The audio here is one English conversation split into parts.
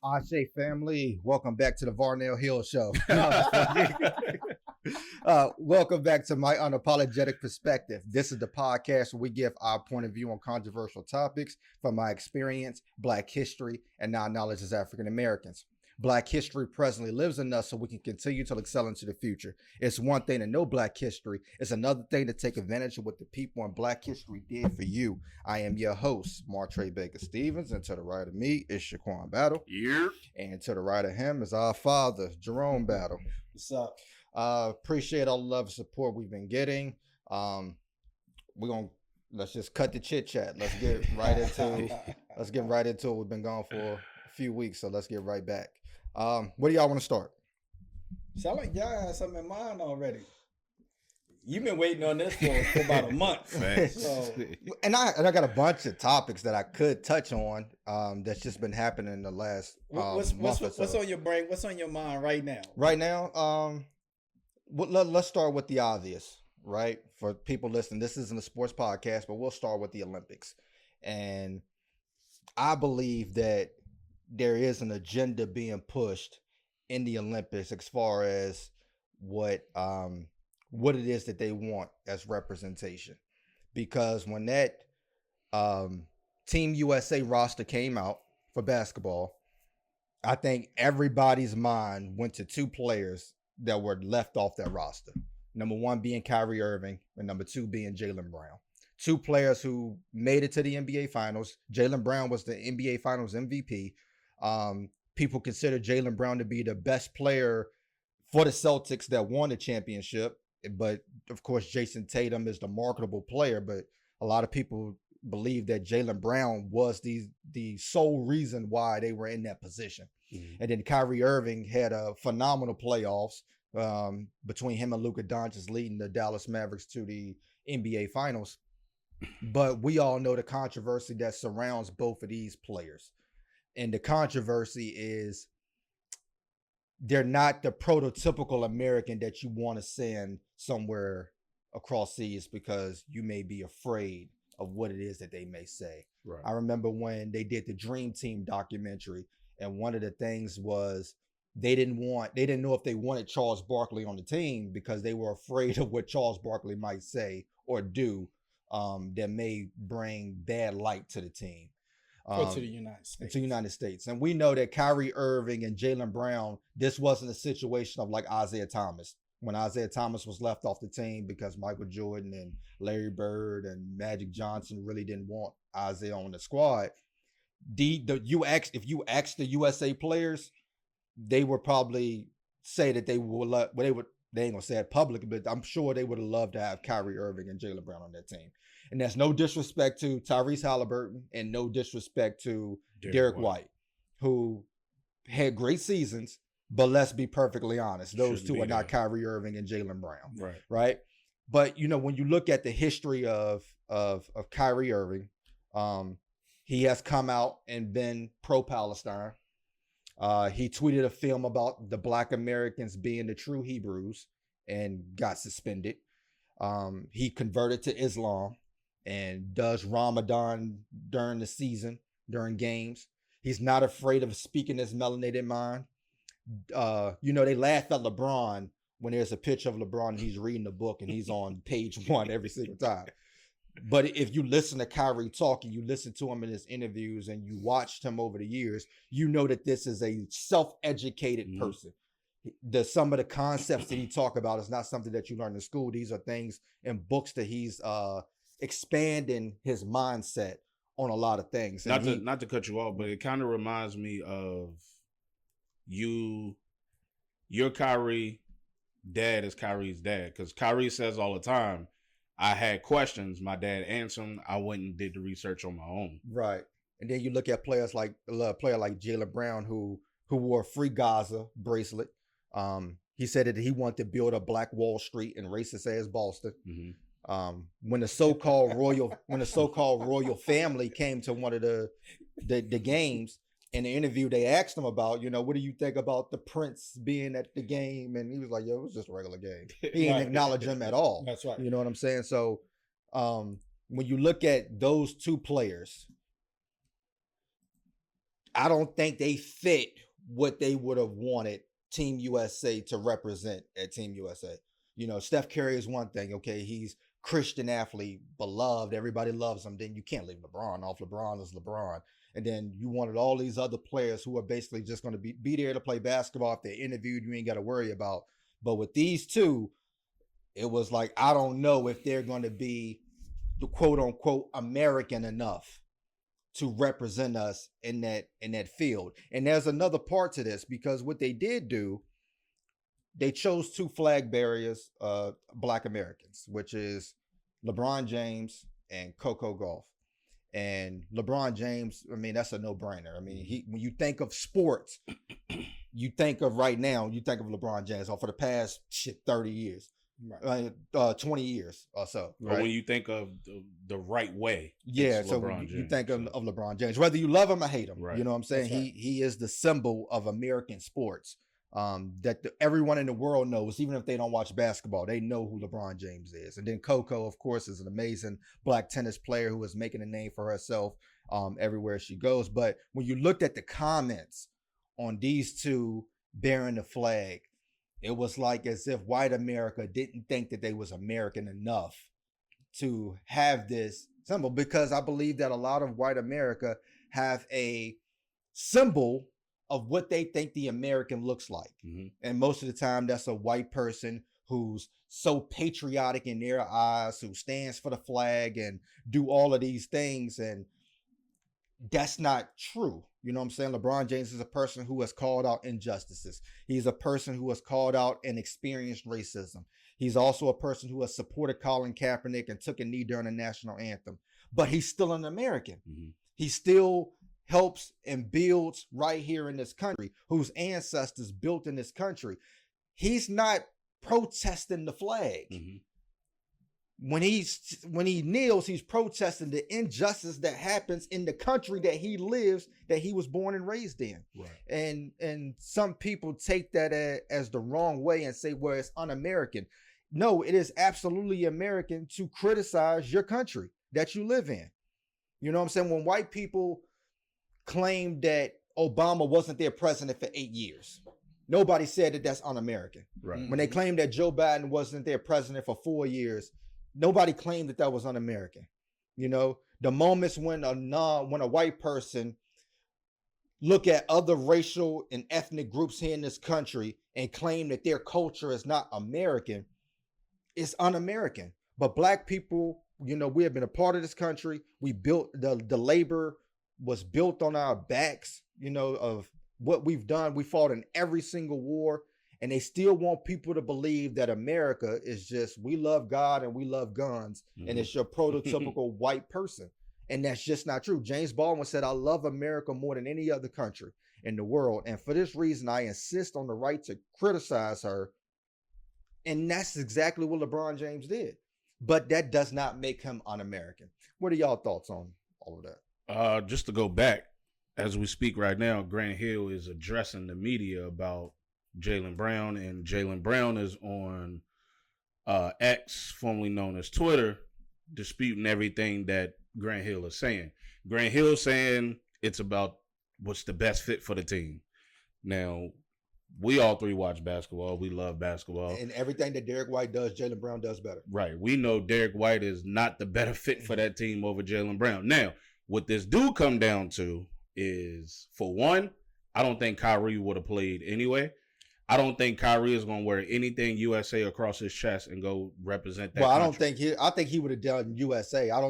Ashe family, welcome back to the Varnell Hill Show. Welcome back to my unapologetic perspective. This is the podcast where we give our point of view on controversial topics from my experience, Black history, and our knowledge as African Americans. Black history presently lives in us so we can continue to excel into the future. It's one thing to know Black history. It's another thing to take advantage of what the people in Black history did for you. I am your host, Martre Baker Stevens, and to the right of me is Shaquan Battle. Yeah. And to the right of him is our father, Jerome Battle. What's up? Appreciate all the love and support we've been getting. Let's just cut the chit chat. Let's get right into it. We've been gone for a few weeks, so let's get right back. Where do y'all want to start? Sound like y'all had something in mind already. You've been waiting on this for about a month. So. And I got a bunch of topics that I could touch on that's just been happening in the last month or so. What's on your brain? What's on your mind right now? Right now, let's start with the obvious, right? For people listening, this isn't a sports podcast, but we'll start with the Olympics. And I believe that there is an agenda being pushed in the Olympics as far as what it is that they want as representation. Because when that Team USA roster came out for basketball, I think everybody's mind went to two players that were left off that roster. Number one being Kyrie Irving, and number two being Jaylen Brown. Two players who made it to the NBA Finals. Jaylen Brown was the NBA Finals MVP. People consider Jaylen Brown to be the best player for the Celtics that won the championship. But of course, Jason Tatum is the marketable player. But a lot of people believe that Jaylen Brown was the sole reason why they were in that position. Mm-hmm. And then Kyrie Irving had a phenomenal playoffs between him and Luka Doncic leading the Dallas Mavericks to the NBA Finals. But we all know the controversy that surrounds both of these players. And the controversy is they're not the prototypical American that you want to send somewhere across seas because you may be afraid of what it is that they may say. Right. I remember when they did the Dream Team documentary, and one of the things was they didn't know if they wanted Charles Barkley on the team because they were afraid of what Charles Barkley might say or do that may bring bad light to the team. Or to the United States. To the United States. And we know that Kyrie Irving and Jaylen Brown, this wasn't a situation of like Isaiah Thomas. When Isaiah Thomas was left off the team because Michael Jordan and Larry Bird and Magic Johnson really didn't want Isaiah on the squad. If you ask the USA players, they would probably say that they ain't gonna say it publicly, but I'm sure they would have loved to have Kyrie Irving and Jaylen Brown on that team. And that's no disrespect to Tyrese Halliburton and no disrespect to Derek White, who had great seasons, but let's be perfectly honest. Those two are not Kyrie Irving and Jaylen Brown. Right. But, when you look at the history of Kyrie Irving, he has come out and been pro-Palestine. He tweeted a film about the Black Americans being the true Hebrews and got suspended. He converted to Islam and does Ramadan during the season, during games. He's not afraid of speaking his melanated mind. They laugh at LeBron when there's a picture of LeBron and he's reading the book and he's on page 1 every single time. But if you listen to Kyrie talk and you listen to him in his interviews and you watched him over the years, you know that this is a self-educated person. Some of the concepts that he talk about is not something that you learn in school. These are things in books that he's expanding his mindset on a lot of things. And not to cut you off, but it kind of reminds me of your Kyrie dad is Kyrie's dad, because Kyrie says all the time, I had questions, my dad answered them, I went and did the research on my own. Right. And then you look at players like a player like Jaylen Brown who wore a Free Gaza bracelet. He said that he wanted to build a Black Wall Street in racist ass Boston. Mm-hmm. When the so-called royal family came to one of the games, in the interview they asked him about, what do you think about the Prince being at the game? And he was like, it was just a regular game. He didn't acknowledge him at all. That's right. You know what I'm saying? So when you look at those two players, I don't think they fit what they would have wanted Team USA to represent at Team USA. Steph Curry is one thing. Okay, he's Christian athlete, beloved. Everybody loves him. Then you can't leave LeBron off. LeBron is LeBron. And then you wanted all these other players who are basically just going to be there to play basketball. If they're interviewed, you ain't got to worry about. But with these two, it was like, I don't know if they're going to be the quote unquote American enough to represent us in that field. And there's another part to this, because what they did do, they chose 2 flag bearers, Black Americans, which is LeBron James and Coco Gauff. And LeBron James, I mean, that's a no-brainer. I mean, when you think of sports, you think of LeBron James, or for the past 30 years. Right. 20 years or so. Right? Or when you think of the right way. Yeah, so you think of LeBron James, whether you love him or hate him. Right. You know what I'm saying? Right. He is the symbol of American sports, that everyone in the world knows. Even if they don't watch basketball, they know who LeBron James is. And then Coco, of course, is an amazing Black tennis player who is making a name for herself everywhere she goes. But when you looked at the comments on these two bearing the flag, it was like as if white America didn't think that they was American enough to have this symbol, because I believe that a lot of white America have a symbol of what they think the American looks like. Mm-hmm. And most of the time that's a white person who's so patriotic in their eyes, who stands for the flag and do all of these things. And that's not true. You know what I'm saying? LeBron James is a person who has called out injustices. He's a person who has called out and experienced racism. He's also a person who has supported Colin Kaepernick and took a knee during the national anthem. But he's still an American. Mm-hmm. He still helps and builds right here in this country, whose ancestors built in this country. He's not protesting the flag. Mm-hmm. When he kneels, he's protesting the injustice that happens in the country that he lives, that he was born and raised in. Right. And some people take that as the wrong way and say, well, it's un-American. No, it is absolutely American to criticize your country that you live in. You know what I'm saying? When white people claim that Obama wasn't their president for 8 years, nobody said that that's un-American. Right. When they claim that Joe Biden wasn't their president for 4 years, nobody claimed that was un-American. You know, the moments when a white person look at other racial and ethnic groups here in this country and claim that their culture is not American, it's un-American. But Black people, you know, we have been a part of this country. We built the labor was built on our backs, you know, of what we've done. We fought in every single war. And they still want people to believe that America is just, we love God and we love guns, mm-hmm. and it's your prototypical white person. And that's just not true. James Baldwin said, I love America more than any other country in the world. And for this reason, I insist on the right to criticize her. And that's exactly what LeBron James did. But that does not make him un-American. What are y'all thoughts on all of that? Just to go back, as we speak right now, Grant Hill is addressing the media about Jaylen Brown, and Jaylen Brown is on X, formerly known as Twitter, disputing everything that Grant Hill is saying. Grant Hill saying it's about what's the best fit for the team. Now, we all three watch basketball. We love basketball. And everything that Derek White does, Jaylen Brown does better. Right. We know Derek White is not the better fit for that team over Jaylen Brown. Now, what this do come down to is, for one, I don't think Kyrie would have played anyway. I don't think Kyrie is going to wear anything USA across his chest and go represent that. Well, country. I think he would have done USA. I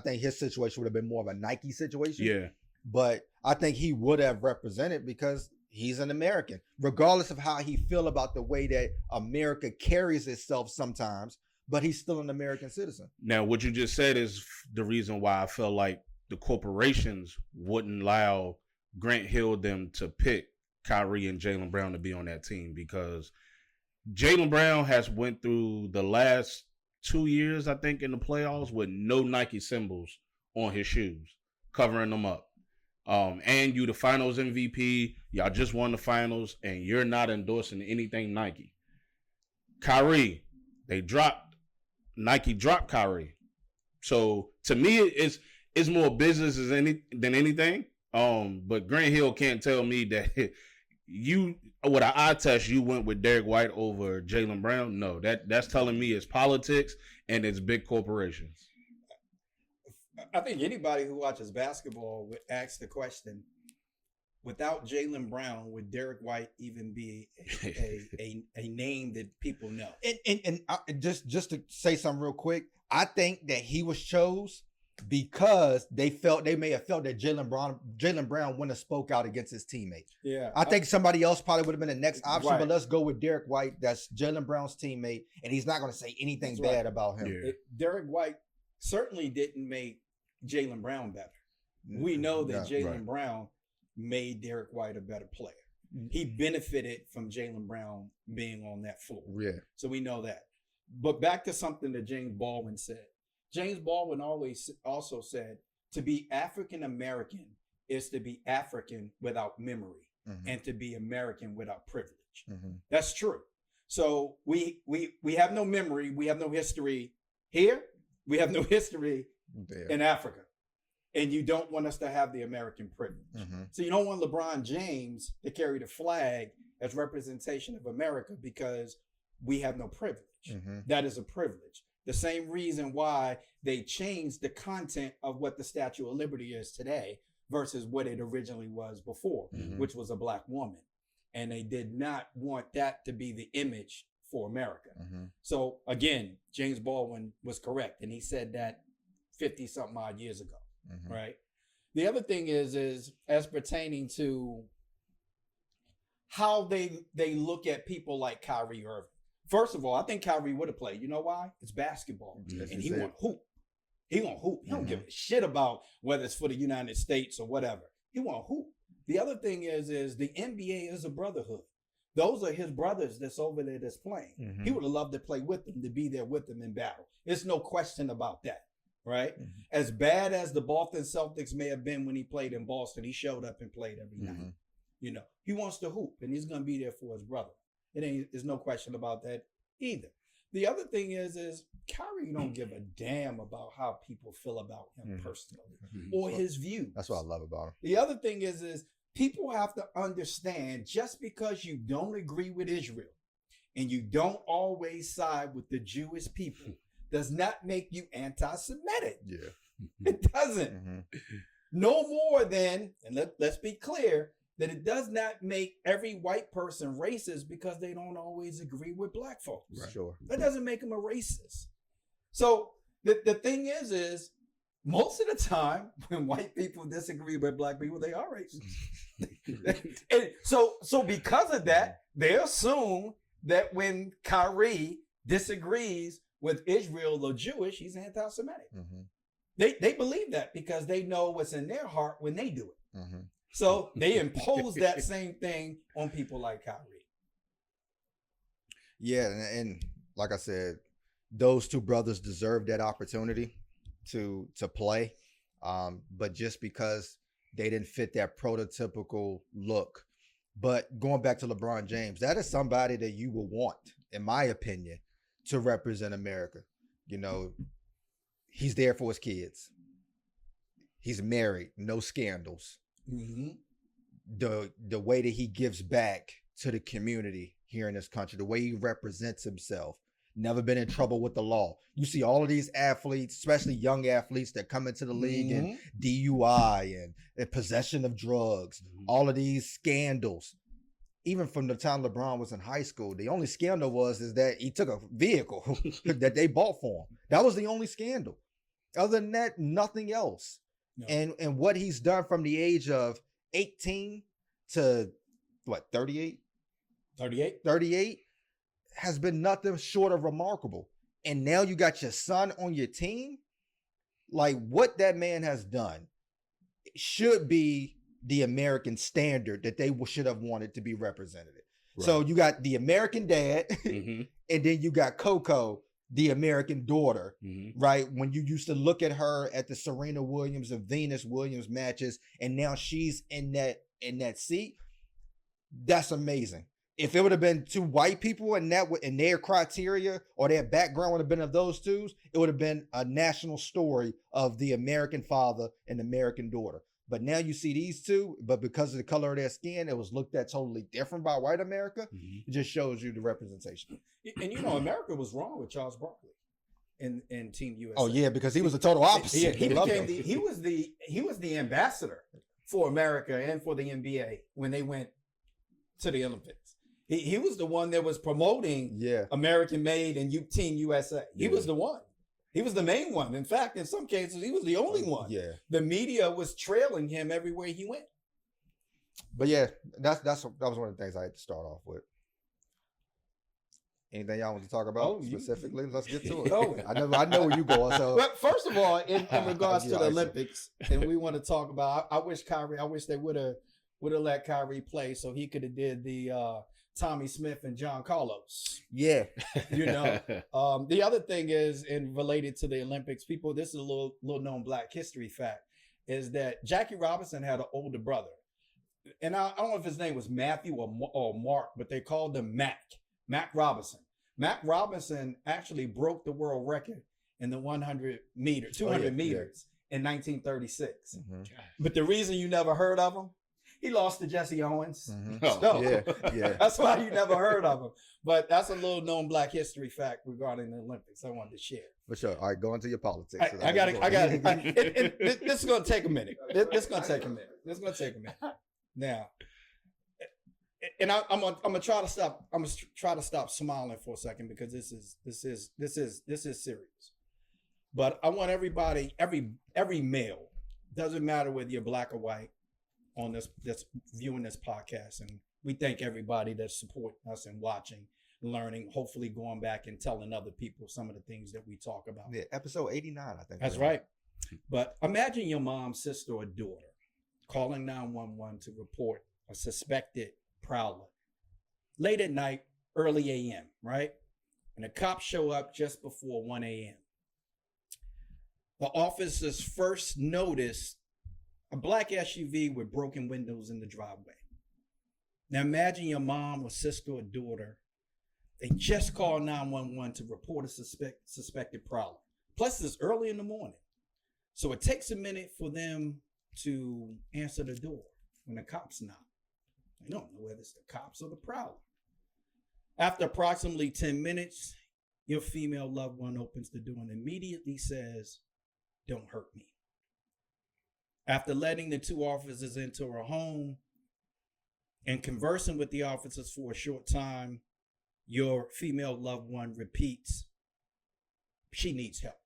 think his situation would have been more of a Nike situation. Yeah. But I think he would have represented because he's an American, regardless of how he feel about the way that America carries itself sometimes, but he's still an American citizen. Now, what you just said is the reason why I feel like the corporations wouldn't allow Grant Hill them to pick Kyrie and Jaylen Brown to be on that team, because Jaylen Brown has went through the last 2 years, I think, in the playoffs with no Nike symbols on his shoes, covering them up. And you the finals MVP, y'all just won the finals, and you're not endorsing anything Nike. Kyrie, Nike dropped Kyrie. So to me, it's more business than anything. But Grant Hill can't tell me that you with an eye test you went with Derek White over Jaylen Brown. No, that's telling me it's politics and it's big corporations. I think anybody who watches basketball would ask the question: without Jaylen Brown, would Derek White even be a name that people know? And just to say something real quick, I think that he was chose because they may have felt that Jaylen Brown wouldn't have spoke out against his teammate. Yeah, I think somebody else probably would have been the next option, right. But let's go with Derek White. That's Jaylen Brown's teammate, and he's not going to say anything bad about him. Yeah. Derek White certainly didn't make Jaylen Brown better. We know that Jaylen Brown made Derek White a better player. He benefited from Jaylen Brown being on that floor. Yeah. So we know that. But back to something that James Baldwin said. James Baldwin also said, to be African American is to be African without memory, and to be American without privilege. That's true. So we have no memory, we have no history here, we have no history in Africa. And you don't want us to have the American privilege. So you don't want LeBron James to carry the flag as representation of America because we have no privilege. That is a privilege. The same reason why they changed the content of what the Statue of Liberty is today versus what it originally was before, which was a black woman. And they did not want that to be the image for America. So again, James Baldwin was correct. And he said that 50 something odd years ago. Right. The other thing is as pertaining to how they look at people like Kyrie Irving. First of all, I think Kyrie would have played. You know why? It's basketball. And he want hoop. He want hoop. He don't give a shit about whether it's for the United States or whatever. He want hoop. The other thing is the NBA is a brotherhood. Those are his brothers that's over there that's playing. He would have loved to play with them, to be there with them in battle. There's no question about that. Right? As bad as the Boston Celtics may have been when he played in Boston, he showed up and played every night. You know, he wants to hoop and he's going to be there for his brother. There's no question about that either. The other thing is Kyrie don't give a damn about how people feel about him personally or his views. That's what I love about him. The other thing is people have to understand, just because you don't agree with Israel and you don't always side with the Jewish people does not make you anti-Semitic. Yeah. It doesn't. No more than, and let's be clear, that it does not make every white person racist because they don't always agree with black folks. Right. Sure. That doesn't make them a racist. So the thing is most of the time when white people disagree with black people, they are racist. And so because of that, they assume that when Kyrie disagrees with Israel or Jewish, he's anti-Semitic. They believe that because they know what's in their heart when they do it. So they impose that same thing on people like Kyrie. Yeah, and like I said, those two brothers deserve that opportunity to play. But just because they didn't fit that prototypical look. But going back to LeBron James, that is somebody that you will want, in my opinion, to represent America. You know, he's there for his kids. He's married, no scandals. The way that he gives back to the community here in this country, the way he represents himself, never been in trouble with the law. You see all of these athletes, especially young athletes that come into the league and DUI and possession of drugs, all of these scandals. Even from the time LeBron was in high school, the only scandal is that he took a vehicle that they bought for him. That was the only scandal. Other than that, nothing else. No. And what he's done from the age of 18 to what, 38? 38 has been nothing short of remarkable. And now you got your son on your team. Like, what that man has done should be the American standard that they should have wanted to be represented. Right. So you got the American dad, and then you got Coco, the American daughter, right? When you used to look at her at the Serena Williams and Venus Williams matches, and now she's in that seat. That's amazing. If it would have been two white people and their criteria or their background would have been of those two, it would have been a national story of the American father and American daughter. But now you see these two, but because of the color of their skin, it was looked at totally different by white America. It just shows you the representation. And America was wrong with Charles Barkley in Team USA. Oh yeah, because he was the total opposite. He was the ambassador for America and for the NBA when they went to the Olympics. He was the one that was promoting American made and Team USA. He was the one. He was the main one. In fact, in some cases, he was the only one. Yeah. The media was trailing him everywhere he went. But yeah, that was one of the things I had to start off with. Anything y'all want to talk about specifically? Let's get to it. I know where you going. So, but first of all, in regards to the Olympics, and we want to talk about, I wish they would have let Kyrie play so he could have did the Tommy Smith and John Carlos. Yeah. The other thing is, and related to the Olympics, people, this is a little known Black history fact, is that Jackie Robinson had an older brother. And I don't know if his name was Matthew or Mark, but they called him Mac Robinson. Mac Robinson actually broke the world record in the 200 meters in 1936. Mm-hmm. But the reason you never heard of him, he lost to Jesse Owens. Mm-hmm. That's why you never heard of him. But that's a little known Black history fact regarding the Olympics I wanted to share. For sure. All right, go into your politics. I got it. This is going to take a minute. This is going to take a minute. Now, and I'm gonna try to stop. I'm gonna try to stop smiling for a second because this is serious. But I want everybody, every male, doesn't matter whether you're black or white, on this viewing this podcast, and we thank everybody that's supporting us and watching, learning, hopefully going back and telling other people some of the things that we talk about. Yeah, episode 89, I think. That's right. But imagine your mom, sister, or daughter calling 911 to report a suspected prowler late at night, early a.m., right? And the cops show up just before 1 a.m. The officers first noticed a black SUV with broken windows in the driveway. Now imagine your mom or sister or daughter, they just called 911 to report a suspected prowler. Plus it's early in the morning. So it takes a minute for them to answer the door when the cops knock. They don't know whether it's the cops or the prowler. After approximately 10 minutes, your female loved one opens the door and immediately says, "Don't hurt me." After letting the two officers into her home and conversing with the officers for a short time, your female loved one repeats, she needs help.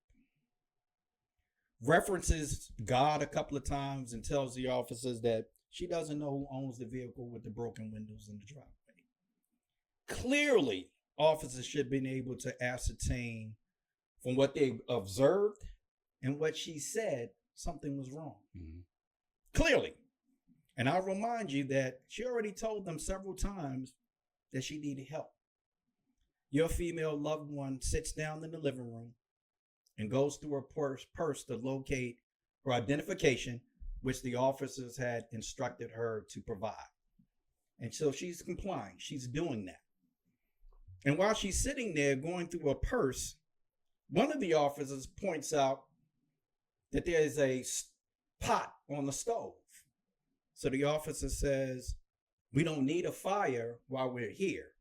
References God a couple of times and tells the officers that she doesn't know who owns the vehicle with the broken windows in the driveway. Clearly, officers should have been able to ascertain from what they observed and what she said, something was wrong. Mm-hmm. Clearly. And I'll remind you that she already told them several times that she needed help. Your female loved one sits down in the living room and goes through her purse to locate her identification, which the officers had instructed her to provide. And so she's complying. She's doing that. And while she's sitting there going through her purse, one of the officers points out that there is a pot on the stove. So the officer says, "We don't need a fire while we're here."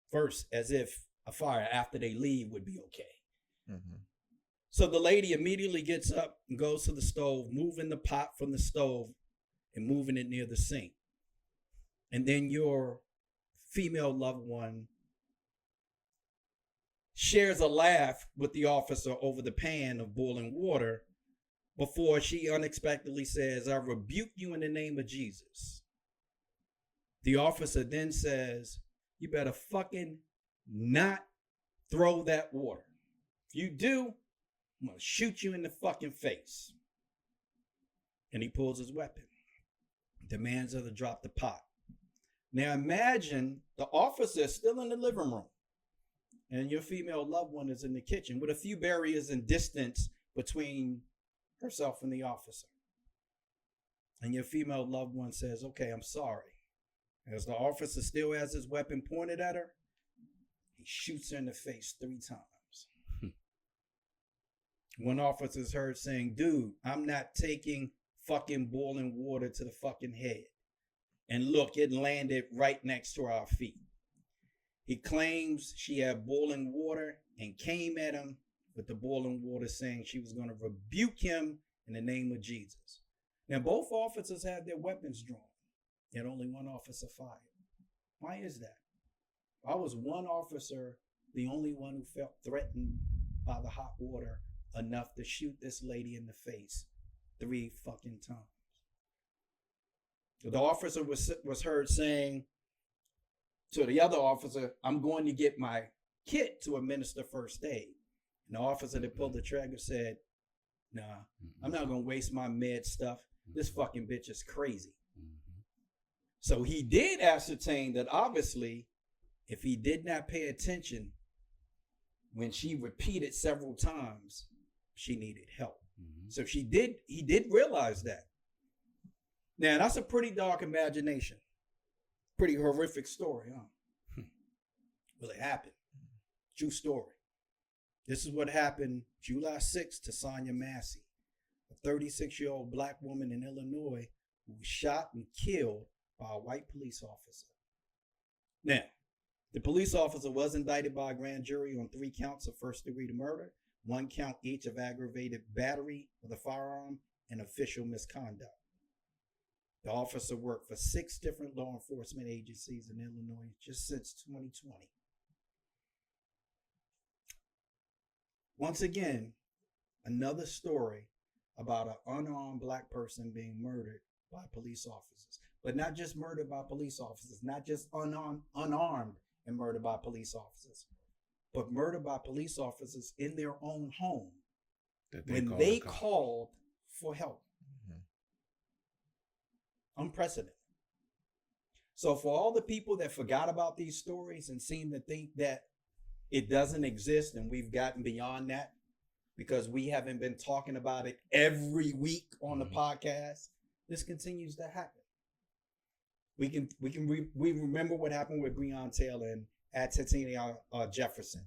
First, as if a fire after they leave would be okay. Mm-hmm. So the lady immediately gets up and goes to the stove, moving the pot from the stove and moving it near the sink. And then your female loved one shares a laugh with the officer over the pan of boiling water before she unexpectedly says, "I rebuke you in the name of Jesus." The officer then says, "You better fucking not throw that water. If you do, I'm going to shoot you in the fucking face." And he pulls his weapon, demands her to drop the pot. Now imagine the officer is still in the living room and your female loved one is in the kitchen with a few barriers and distance between herself and the officer. And your female loved one says, "Okay, I'm sorry." As the officer still has his weapon pointed at her, he shoots her in the face 3 times. One officer is heard saying, "Dude, I'm not taking fucking boiling water to the fucking head. And look, it landed right next to our feet. He claims she had boiling water and came at him with the boiling water, saying she was going to rebuke him in the name of Jesus. Now, both officers had their weapons drawn, yet only one officer fired. Why is that? Why was one officer the only one who felt threatened by the hot water enough to shoot this lady in the face 3 fucking times? The officer was heard saying to the other officer, "I'm going to get my kit to administer first aid." And the officer that pulled the trigger said, "Nah, I'm not going to waste my med stuff. This fucking bitch is crazy." So he did ascertain that obviously, if he did not pay attention when she repeated several times, she needed help. So he did realize that. Now, that's a pretty dark imagination. Pretty horrific story, huh? Well, it happened. True story. This is what happened July 6th to Sonya Massey, a 36-year-old black woman in Illinois who was shot and killed by a white police officer. Now, the police officer was indicted by a grand jury on 3 counts of first-degree murder, 1 count each of aggravated battery with a firearm and official misconduct. The officer worked for 6 different law enforcement agencies in Illinois just since 2020. Once again, another story about an unarmed black person being murdered by police officers. But not just murdered by police officers, not just unarmed and murdered by police officers, but murdered by police officers in their own home when they called for help. Unprecedented. So for all the people that forgot about these stories and seem to think that it doesn't exist and we've gotten beyond that because we haven't been talking about it every week on the podcast, this continues to happen. We remember what happened with Breonna Taylor and Atatiana Jefferson,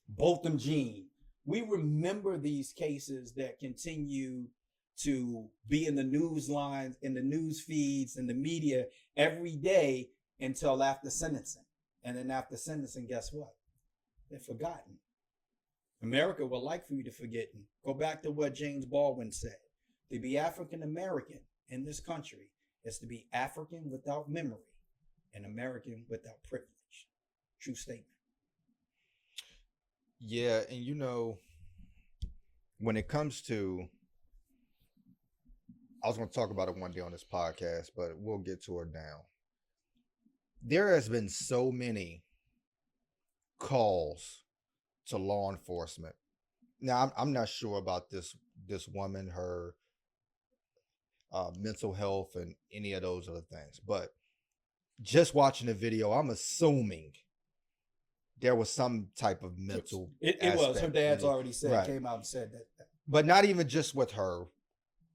Botham Jean. We remember these cases that continue to be in the news lines, in the news feeds, in the media every day until after sentencing. And then after sentencing, guess what? They're forgotten. America would like for you to forget. Go back to what James Baldwin said. To be African American in this country is to be African without memory and American without privilege. True statement. Yeah, and you know, when it comes to, I was going to talk about it one day on this podcast, but we'll get to it now. There has been so many calls to law enforcement. Now, I'm not sure about this woman, her mental health and any of those other things, but just watching the video, I'm assuming there was some type of mental It was. Her dad's already said, right. Came out and said that. But not even just with her,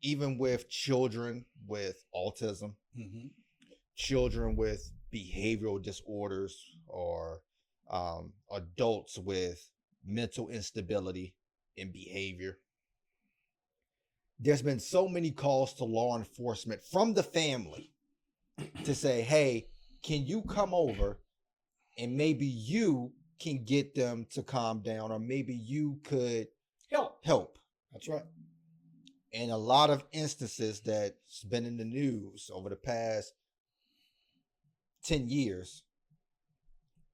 even with children with autism, children with behavioral disorders, or adults with mental instability in behavior. There's been so many calls to law enforcement from the family to say, hey, can you come over and maybe you can get them to calm down, or maybe you could help. That's right. And a lot of instances that's been in the news over the past 10 years,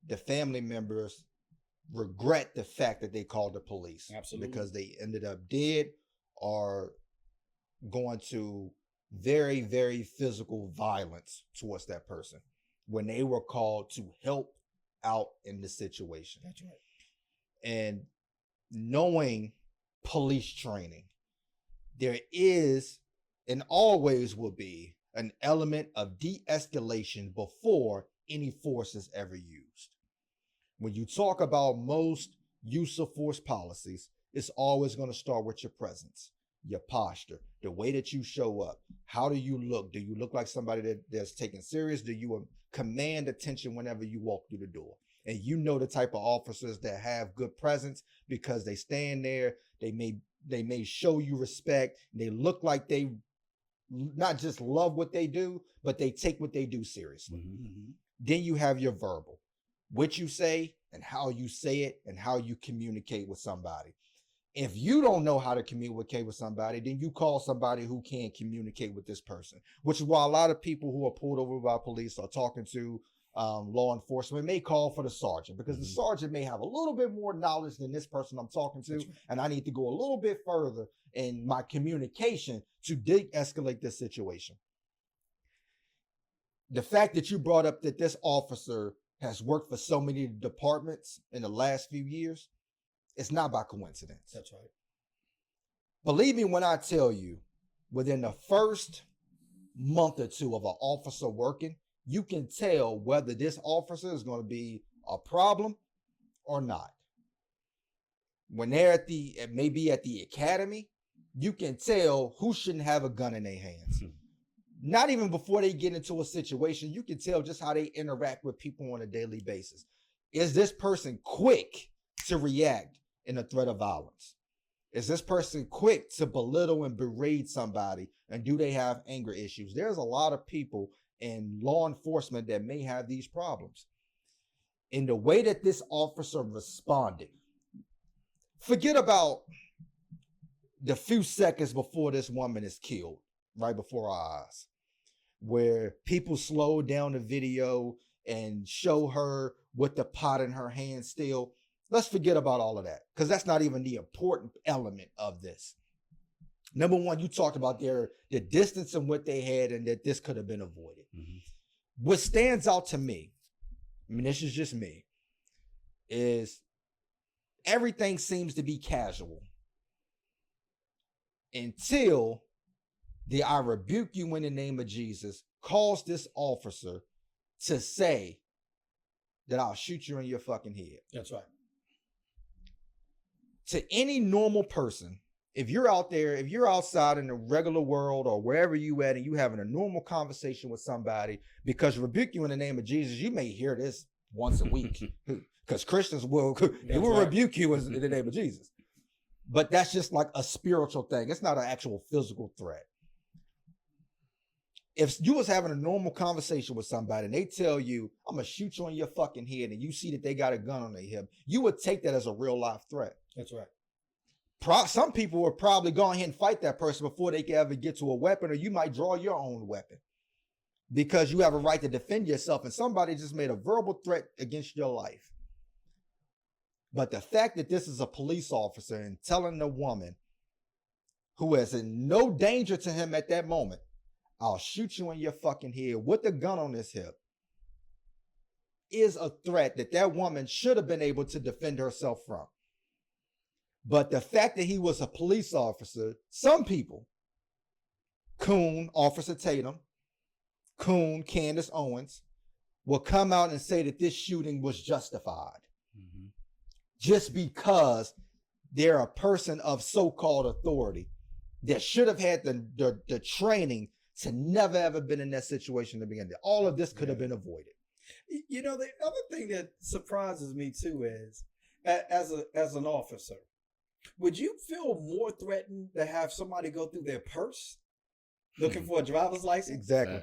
the family members regret the fact that they called the police. Absolutely. Because they ended up dead or going to very, very physical violence towards that person when they were called to help out in the situation. That's right. And knowing police training, there is and always will be an element of de-escalation before any force is ever used. When you talk about most use of force policies, it's always going to start with your presence, your posture, the way that you show up. How do you look? Do you look like somebody that's taken serious? Do you command attention whenever you walk through the door? And you know the type of officers that have good presence because they stand there, they may they may show you respect. They look like they not just love what they do, but they take what they do seriously. Mm-hmm. Then you have your verbal, what you say and how you say it and how you communicate with somebody. If you don't know how to communicate with somebody, then you call somebody who can communicate with this person, which is why a lot of people who are pulled over by police or talking to law enforcement may call for the sergeant, because the sergeant may have a little bit more knowledge than this person I'm talking to. And I need to go a little bit further in my communication to de-escalate this situation. The fact that you brought up that this officer has worked for so many departments in the last few years, it's not by coincidence. That's right. Believe me when I tell you, within the first month or two of an officer working, you can tell whether this officer is going to be a problem or not. When they're maybe at the academy, you can tell who shouldn't have a gun in their hands. Not even before they get into a situation, you can tell just how they interact with people on a daily basis. Is this person quick to react in a threat of violence? Is this person quick to belittle and berate somebody? And do they have anger issues? There's a lot of people in law enforcement that may have these problems. In the way that this officer responded, forget about the few seconds before this woman is killed, right before our eyes, where people slow down the video and show her with the pot in her hand still. Let's forget about all of that, because that's not even the important element of this. Number one, you talked about the distance and what they had and that this could have been avoided. Mm-hmm. What stands out to me, I mean, this is just me, is everything seems to be casual until the "I rebuke you in the name of Jesus" caused this officer to say that "I'll shoot you in your fucking head." That's right. To any normal person, if you're out there, if you're outside in the regular world or wherever you at and you having a normal conversation with somebody, because "rebuke you in the name of Jesus," you may hear this once a week, because Christians will rebuke you in the name of Jesus. But that's just like a spiritual thing. It's not an actual physical threat. If you was having a normal conversation with somebody and they tell you, "I'm going to shoot you on your fucking head," and you see that they got a gun on their hip, you would take that as a real life threat. That's right. Some people would probably go ahead and fight that person before they can ever get to a weapon, or you might draw your own weapon because you have a right to defend yourself, and somebody just made a verbal threat against your life. But the fact that this is a police officer and telling the woman who is in no danger to him at that moment, "I'll shoot you in your fucking head" with the gun on his hip, is a threat that that woman should have been able to defend herself from. But the fact that he was a police officer, some people, Coon, Officer Tatum, Coon, Candace Owens, will come out and say that this shooting was justified. Mm-hmm. Just because they're a person of so-called authority that should have had the training to never ever been in that situation to begin with. All of this could have been avoided. You know, the other thing that surprises me too is, as an officer, would you feel more threatened to have somebody go through their purse looking for a driver's license? Exactly.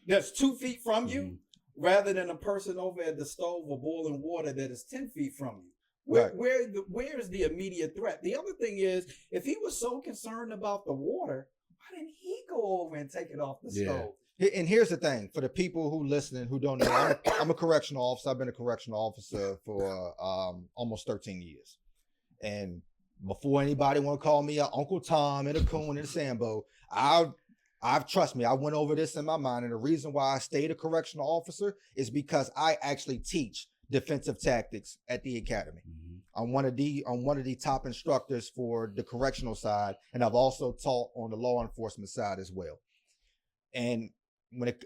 That's 2 feet from you, rather than a person over at the stove or boiling water that is 10 feet from you? Where is the immediate threat? The other thing is, if he was so concerned about the water, why didn't he go over and take it off the stove? And here's the thing, for the people who listening who don't know, I'm a correctional officer. I've been a correctional officer for almost 13 years. And before anybody want to call me a Uncle Tom and a Coon and a Sambo, trust me, I went over this in my mind. And the reason why I stayed a correctional officer is because I actually teach defensive tactics at the academy. Mm-hmm. I'm one of the top instructors for the correctional side, and I've also taught on the law enforcement side as well. And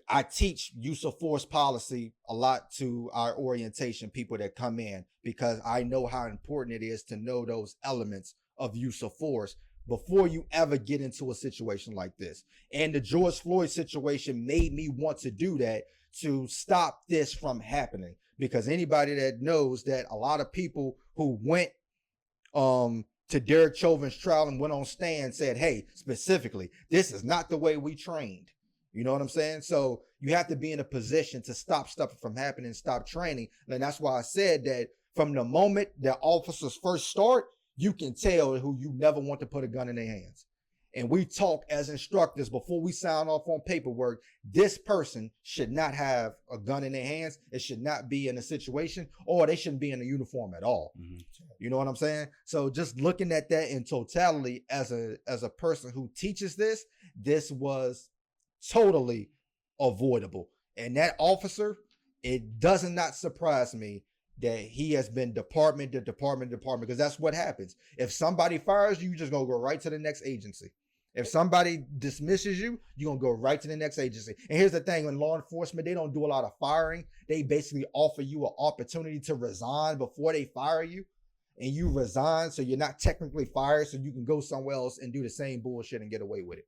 I teach use of force policy a lot to our orientation people that come in, because I know how important it is to know those elements of use of force before you ever get into a situation like this. And the George Floyd situation made me want to do that to stop this from happening, because anybody that knows that a lot of people who went to to Derek Chauvin's trial and went on stand and said, hey, specifically, this is not the way we trained. You know what I'm saying? So you have to be in a position to stop stuff from happening, stop training. And that's why I said that from the moment that officers first start, you can tell who you never want to put a gun in their hands. And we talk as instructors before we sign off on paperwork. This person should not have a gun in their hands. It should not be in a situation, or they shouldn't be in a uniform at all. Mm-hmm. You know what I'm saying? So just looking at that in totality as a person who teaches this was totally avoidable. And that officer, it does not surprise me that he has been department to department, because that's what happens. If somebody fires you, you're just going to go right to the next agency. If somebody dismisses you, you're going to go right to the next agency. And here's the thing, in law enforcement, they don't do a lot of firing. They basically offer you an opportunity to resign before they fire you. And you resign, so you're not technically fired, so you can go somewhere else and do the same bullshit and get away with it.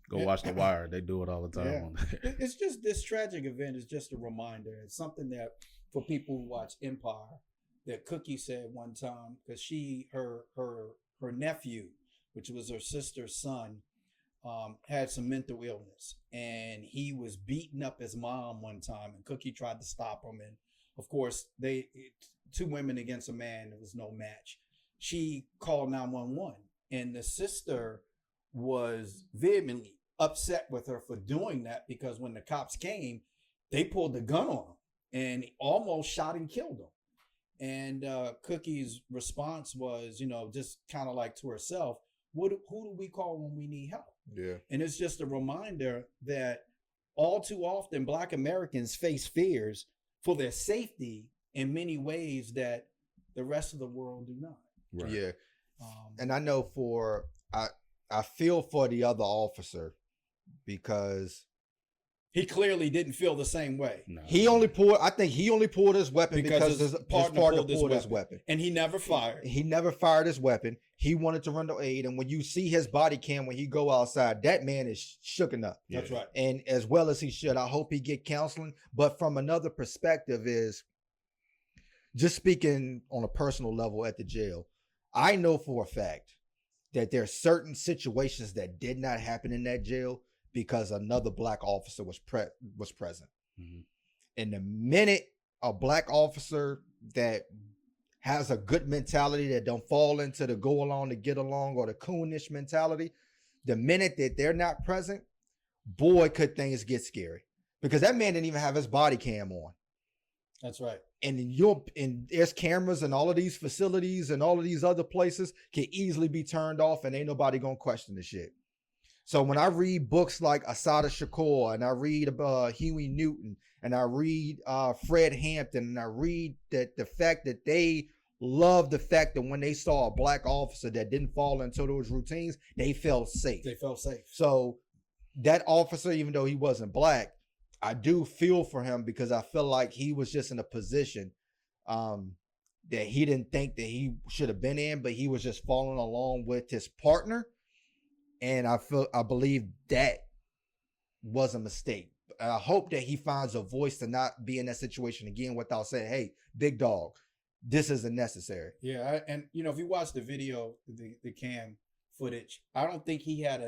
Go watch The Wire. They do it all the time. Yeah. It's just, this tragic event is just a reminder. It's something that, for people who watch Empire, that Cookie said one time, because her nephew, which was her sister's son, had some mental illness, and he was beating up his mom one time, and Cookie tried to stop him, and of course two women against a man, there was no match. She called 911, and the sister was vehemently upset with her for doing that, because when the cops came, they pulled the gun on him and almost shot and killed him. And Cookie's response was, just kind of like to herself, who do we call when we need help? Yeah. And it's just a reminder that all too often Black Americans face fears for their safety in many ways that the rest of the world do not. Right. Yeah. And I know I feel for the other officer, because he clearly didn't feel the same way. No. I think he only pulled his weapon because his partner pulled his weapon. And he never fired. He never fired his weapon. He wanted to render aid. And when you see his body cam, when he go outside, that man is shooken up. That's right. And as well as he should. I hope he get counseling. But from another perspective is, just speaking on a personal level at the jail, I know for a fact that there are certain situations that did not happen in that jail because another Black officer was present. Mm-hmm. And the minute a Black officer that has a good mentality, that don't fall into the go along to get along or the coonish mentality, the minute that they're not present, boy, could things get scary. Because that man didn't even have his body cam on. That's right. And there's cameras in all of these facilities and all of these other places can easily be turned off, and ain't nobody gonna question the shit. So when I read books like Assata Shakur, and I read about Huey Newton, and I read Fred Hampton, and I read that the fact that they love the fact that when they saw a Black officer that didn't fall into those routines, they felt safe. They felt safe. So that officer, even though he wasn't Black, I do feel for him, because I feel like he was just in a position that he didn't think that he should have been in, but he was just following along with his partner. And I believe that was a mistake. I hope that he finds a voice to not be in that situation again without saying, hey, big dog, this isn't necessary. Yeah. And if you watch the video, the cam footage, I don't think he had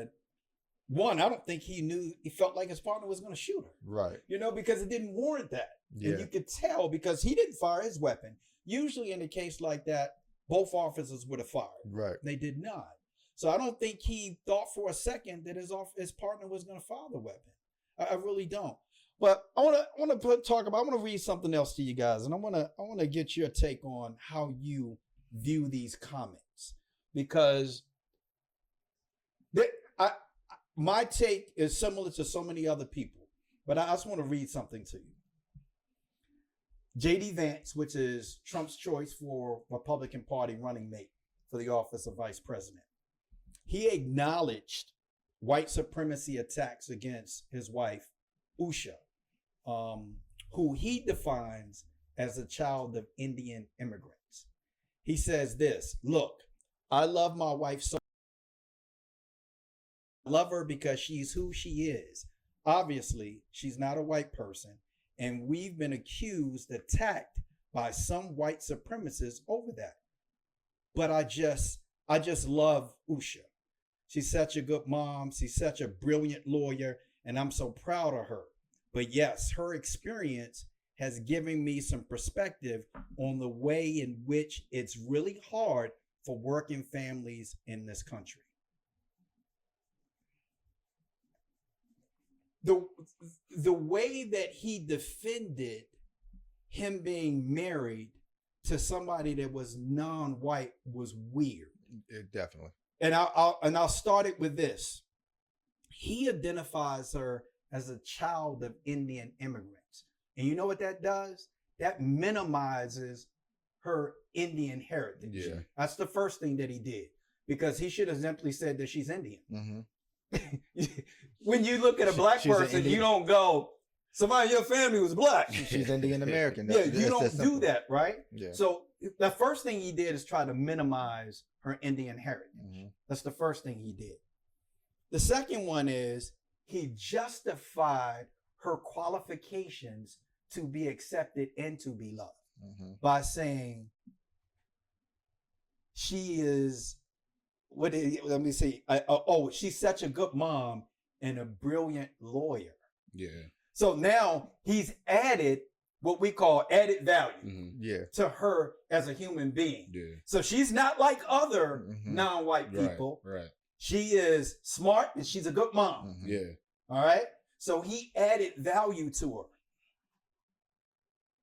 I don't think he felt like his partner was going to shoot her. Right. Because it didn't warrant that. Yeah. And you could tell, because he didn't fire his weapon. Usually in a case like that, both officers would have fired. Right. They did not. So I don't think he thought for a second that his partner was going to fire the weapon. I really don't. But I want to read something else to you guys, and I want to get your take on how you view these comments, because my take is similar to so many other people, but I just want to read something to you. J.D. Vance, which is Trump's choice for Republican Party running mate for the office of vice president, he acknowledged white supremacy attacks against his wife, Usha, who he defines as a child of Indian immigrants. He says this: look, I love my wife so much. I love her because she's who she is. Obviously, she's not a white person, and we've been attacked by some white supremacists over that. but I just love Usha. She's such a good mom. She's such a brilliant lawyer, and I'm so proud of her. But yes, her experience has given me some perspective on the way in which it's really hard for working families in this country. The way that he defended him being married to somebody that was non-white was weird. Definitely. And I'll start it with this. He identifies her as a child of Indian immigrants. And you know what that does? That minimizes her Indian heritage. Yeah. That's the first thing that he did, because he should have simply said that she's Indian. Mm-hmm. When you look at a black person, you don't go, somebody in your family was black. She's Indian American. You don't do that, right? Yeah. So the first thing he did is try to minimize her Indian heritage. Mm-hmm. That's the first thing he did. The second one is he justified her qualifications to be accepted and to be loved by saying she is, let me see. She's such a good mom and a brilliant lawyer. Yeah. So now he's added what we call added value to her as a human being. Yeah. So she's not like other non-white people. Right. She is smart and she's a good mom. Yeah. All right. So he added value to her.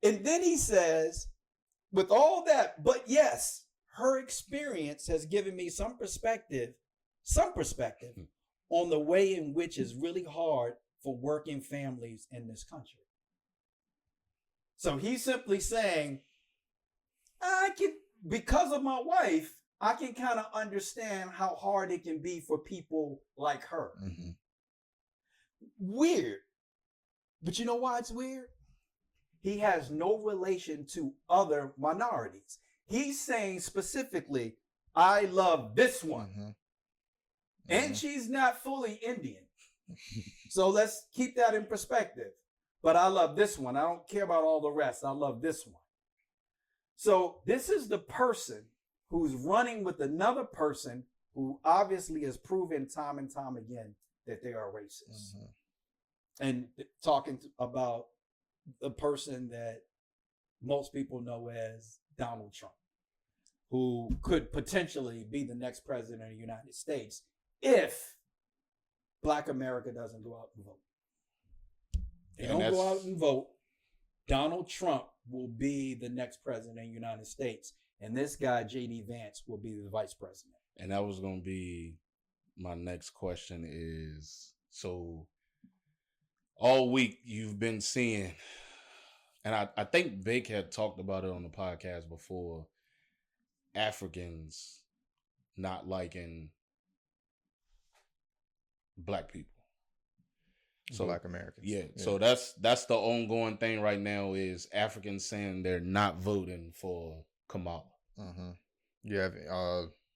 And then he says, with all that, but yes, her experience has given me some perspective on the way in which is really hard for working families in this country. So he's simply saying, because of my wife, I can kind of understand how hard it can be for people like her. Mm-hmm. Weird. But you know why it's weird? He has no relation to other minorities. He's saying specifically, I love this one. And she's not fully Indian. So let's keep that in perspective. But I love this one. I don't care about all the rest. I love this one. So this is the person who's running with another person who obviously has proven time and time again that they are racist. And talking about the person that most people know as Donald Trump, who could potentially be the next president of the United States if Black America doesn't go out and vote. They don't go out and vote. Donald Trump will be the next president of the United States. And this guy, J.D. Vance, will be the vice president. And that was going to be my next question is, so all week you've been seeing, and I think Bake had talked about it on the podcast before, Africans not liking Black people. So Black Americans. Yeah. So that's the ongoing thing right now is Africans saying they're not voting for Kamala. You have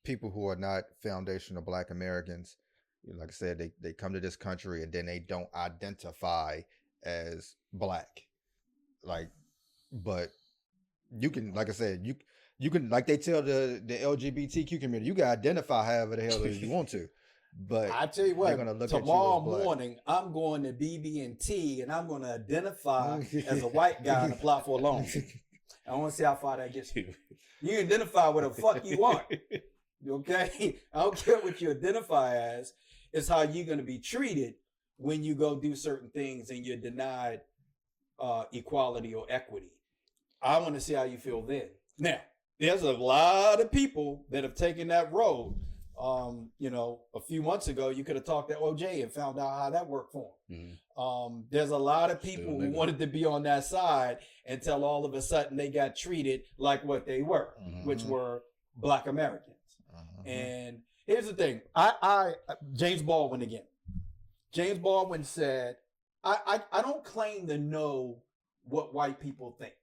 people who are not foundational Black Americans. Like I said, they come to this country and then they don't identify as Black. But you can, like I said, you can, like they tell the LGBTQ community, you can identify however the hell you want to. But I tell you what, tomorrow at morning I'm going to BB&T and I'm going to identify as a white guy and apply for a loan. I want to see how far that gets you. You identify what the fuck you want. Okay? I don't care what you identify as. It's how you're going to be treated when you go do certain things and you're denied equality or equity. I want to see how you feel then. Now, there's a lot of people that have taken that road. A few months ago, you could have talked to OJ and found out how that worked for him. There's a lot of people who wanted to be on that side until all of a sudden they got treated like what they were, which were Black Americans. And here's the thing. James Baldwin again. James Baldwin said, I don't claim to know what white people think.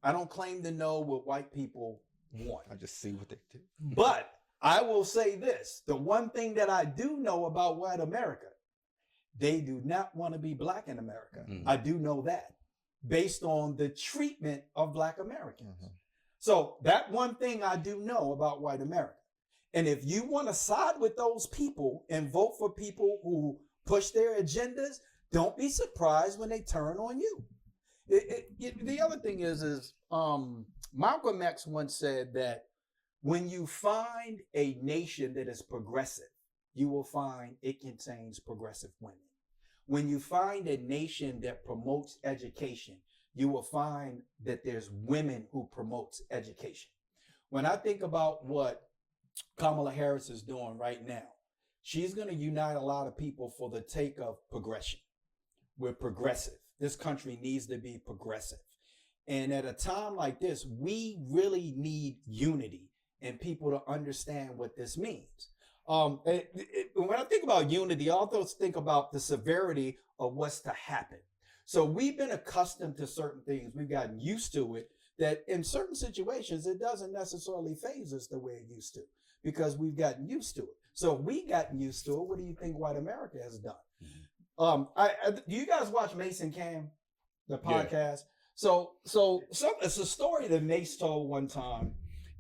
I don't claim to know what white people want. I just see what they do. But I will say this. The one thing that I do know about white America, they do not want to be Black in America. I do know that based on the treatment of Black Americans. So that one thing I do know about white America. And if you want to side with those people and vote for people who push their agendas, don't be surprised when they turn on you. The other thing is Malcolm X once said that when you find a nation that is progressive, you will find it contains progressive women. When you find a nation that promotes education, you will find that there's women who promotes education. When I think about what Kamala Harris is doing right now, she's going to unite a lot of people for the take of progression. We're progressive. This country needs to be progressive. And at a time like this, we really need unity and people to understand what this means. When I think about unity, I also think about the severity of what's to happen. So we've been accustomed to certain things. We've gotten used to it, that in certain situations, it doesn't necessarily phase us the way it used to, because we've gotten used to it. So if we gotten used to it, what do you think white America has done? Do you guys watch Mace and Cam, the podcast? Yeah. So it's a story that Mace told one time,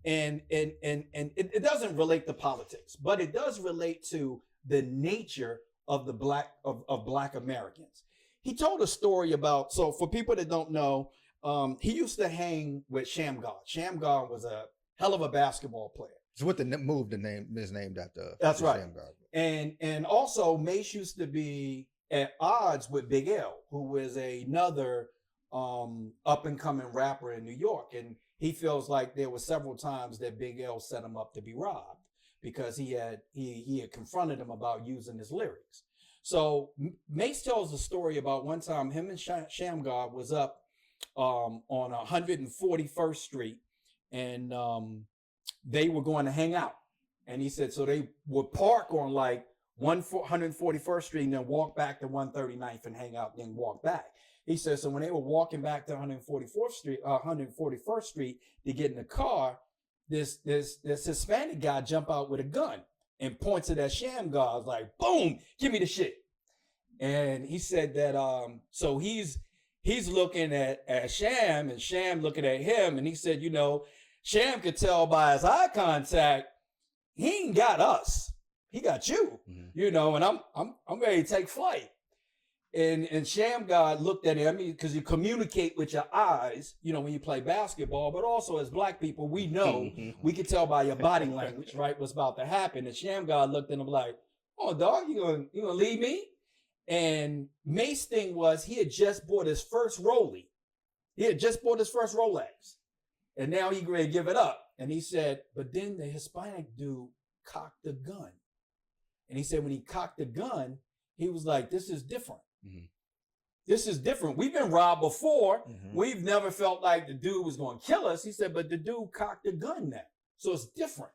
and it doesn't relate to politics, but it does relate to the nature of the black Americans. He told a story about, so for people that don't know, he used to hang with Shamgar. Shamgar was a hell of a basketball player. It's what the move the name is named after. That's right. Shamgar. And also Mace used to be at odds with Big L, who was another up and coming rapper in New York. And he feels like there were several times that Big L set him up to be robbed because he had confronted him about using his lyrics. So Mace tells a story about one time him and Shamgar was up on 141st Street, and they were going to hang out. And he said, so they would park on like 141st Street and then walk back to 139th and hang out, then walk back. He said, so when they were walking back to 141st Street to get in the car, this Hispanic guy jump out with a gun and points it at Shamgar, like, boom, give me the shit. And he said that, so he's looking at Sham, and Sham looking at him, and he said, you know, Sham could tell by his eye contact, he ain't got us, he got you, you know, and I'm ready to take flight. And Shamgar looked at him because you communicate with your eyes, you know, when you play basketball, but also as black people, we know, we can tell by your body language, right, what's about to happen. And Shamgar looked at him like, oh, dog, you gonna leave me? And Mace's thing was he had just bought his first Rollie. He had just bought his first Rolex. And now he ready to give it up. And he said, but then the Hispanic dude cocked the gun. And he said when he cocked the gun, he was like, this is different. This is different. We've been robbed before. We've never felt like the dude was going to kill us. He said, but the dude cocked the gun now. So it's different.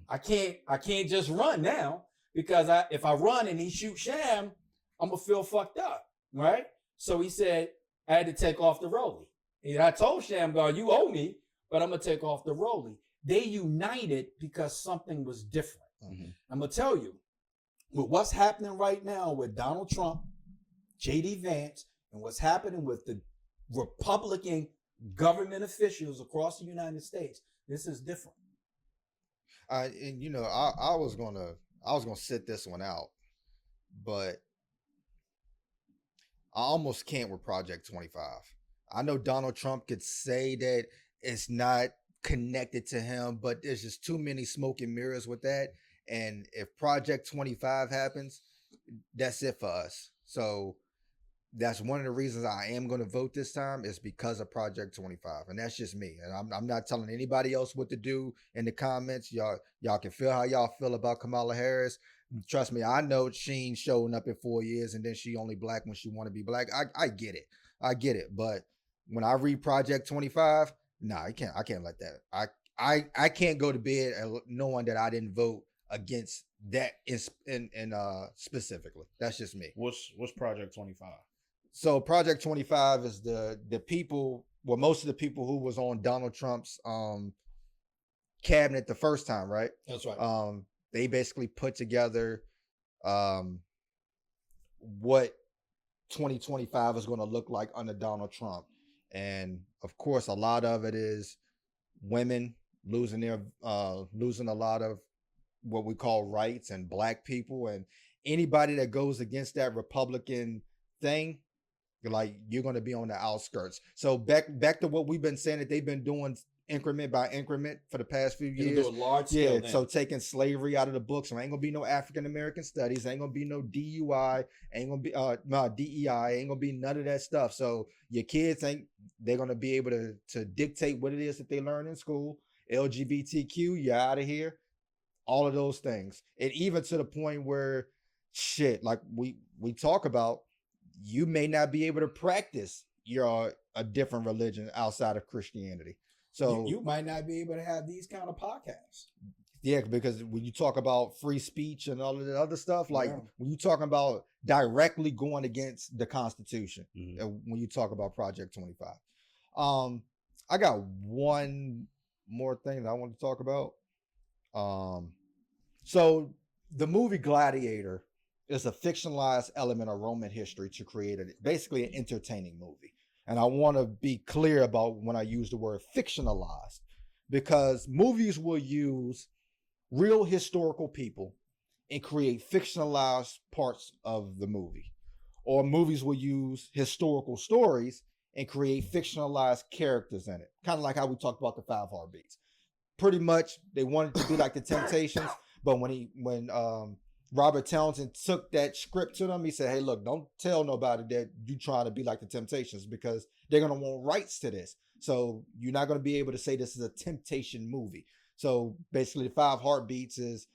I can't just run now, because if I run and he shoots Sham, I'm going to feel fucked up, right? So he said, I had to take off the Rollie. And I told Shamgar, you owe me, but I'm going to take off the Rollie. They united because something was different. I'm going to tell you, with what's happening right now with Donald Trump, J.D. Vance, and what's happening with the Republican government officials across the United States, this is different. And you know, I was gonna sit this one out, but I almost can't with Project 25. I know Donald Trump could say that it's not connected to him, but there's just too many smoke and mirrors with that. And if Project 25 happens, that's it for us. So that's one of the reasons I am going to vote this time, is because of Project 25. And that's just me. And I'm not telling anybody else what to do in the comments. Y'all can feel how y'all feel about Kamala Harris. Trust me, I know she ain't showing up in 4 years and then she only black when she want to be black. I get it. I get it. But when I read Project 25, nah, I can't let that. I can't go to bed knowing that I didn't vote against that in specifically. That's just me. What's Project 25? So Project 25 is the people, well, most of the people who was on Donald Trump's cabinet the first time, right? That's right. They basically put together what 2025 is going to look like under Donald Trump. And of course, a lot of it is women losing losing a lot of what we call rights, and black people, and anybody that goes against that Republican thing, you're going to be on the outskirts. So back to what we've been saying that they've been doing increment by increment for the past few years. Do a large scale. So taking slavery out of the books, so ain't gonna be no African American studies, ain't gonna be no DUI, ain't gonna be no DEI, ain't gonna be none of that stuff. So your kids they're gonna be able to dictate what it is that they learn in school. LGBTQ, you're out of here. All of those things, and even to the point where shit, like we talk about, you may not be able to practice a different religion outside of Christianity. So you might not be able to have these kind of podcasts. Yeah, because when you talk about free speech and all of the other stuff, when you talking about directly going against the Constitution, when you talk about Project 25. I got one more thing that I want to talk about. So the movie Gladiator is a fictionalized element of Roman history to create basically an entertaining movie. And I want to be clear about when I use the word fictionalized, because movies will use real historical people and create fictionalized parts of the movie. Or movies will use historical stories and create fictionalized characters in it. Kind of like how we talked about the 5 Heartbeats. Pretty much they wanted to be like the Temptations, but when Robert Townsend took that script to them, he said, hey, look, don't tell nobody that you trying to be like the Temptations, because they're going to want rights to this. So you're not going to be able to say this is a Temptation movie. So basically the 5 Heartbeats is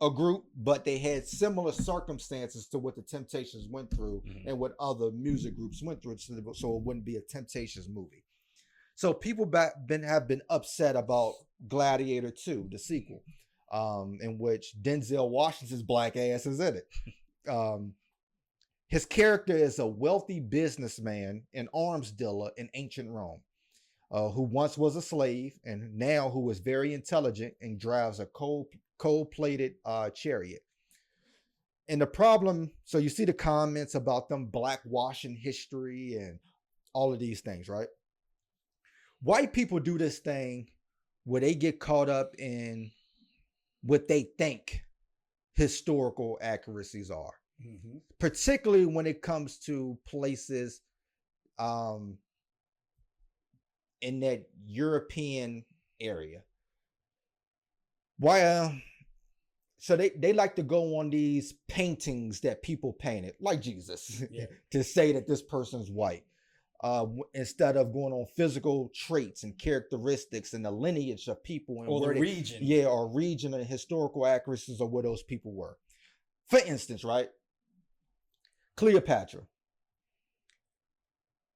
a group, but they had similar circumstances to what the Temptations went through and what other music groups went through, so it wouldn't be a Temptations movie. So people have been upset about Gladiator 2, the sequel, in which Denzel Washington's black ass is in it. His character is a wealthy businessman and arms dealer in ancient Rome, who once was a slave and now who is very intelligent and drives a cold-plated chariot. And the problem, so you see the comments about them blackwashing history and all of these things, right? White people do this thing where they get caught up in what they think historical accuracies are, particularly when it comes to places in that European area. So they like to go on these paintings that people painted, like Jesus, to say that this person's white. Instead of going on physical traits and characteristics and the lineage of people and or the region. Or region and historical accuracies of where those people were. For instance, right? Cleopatra.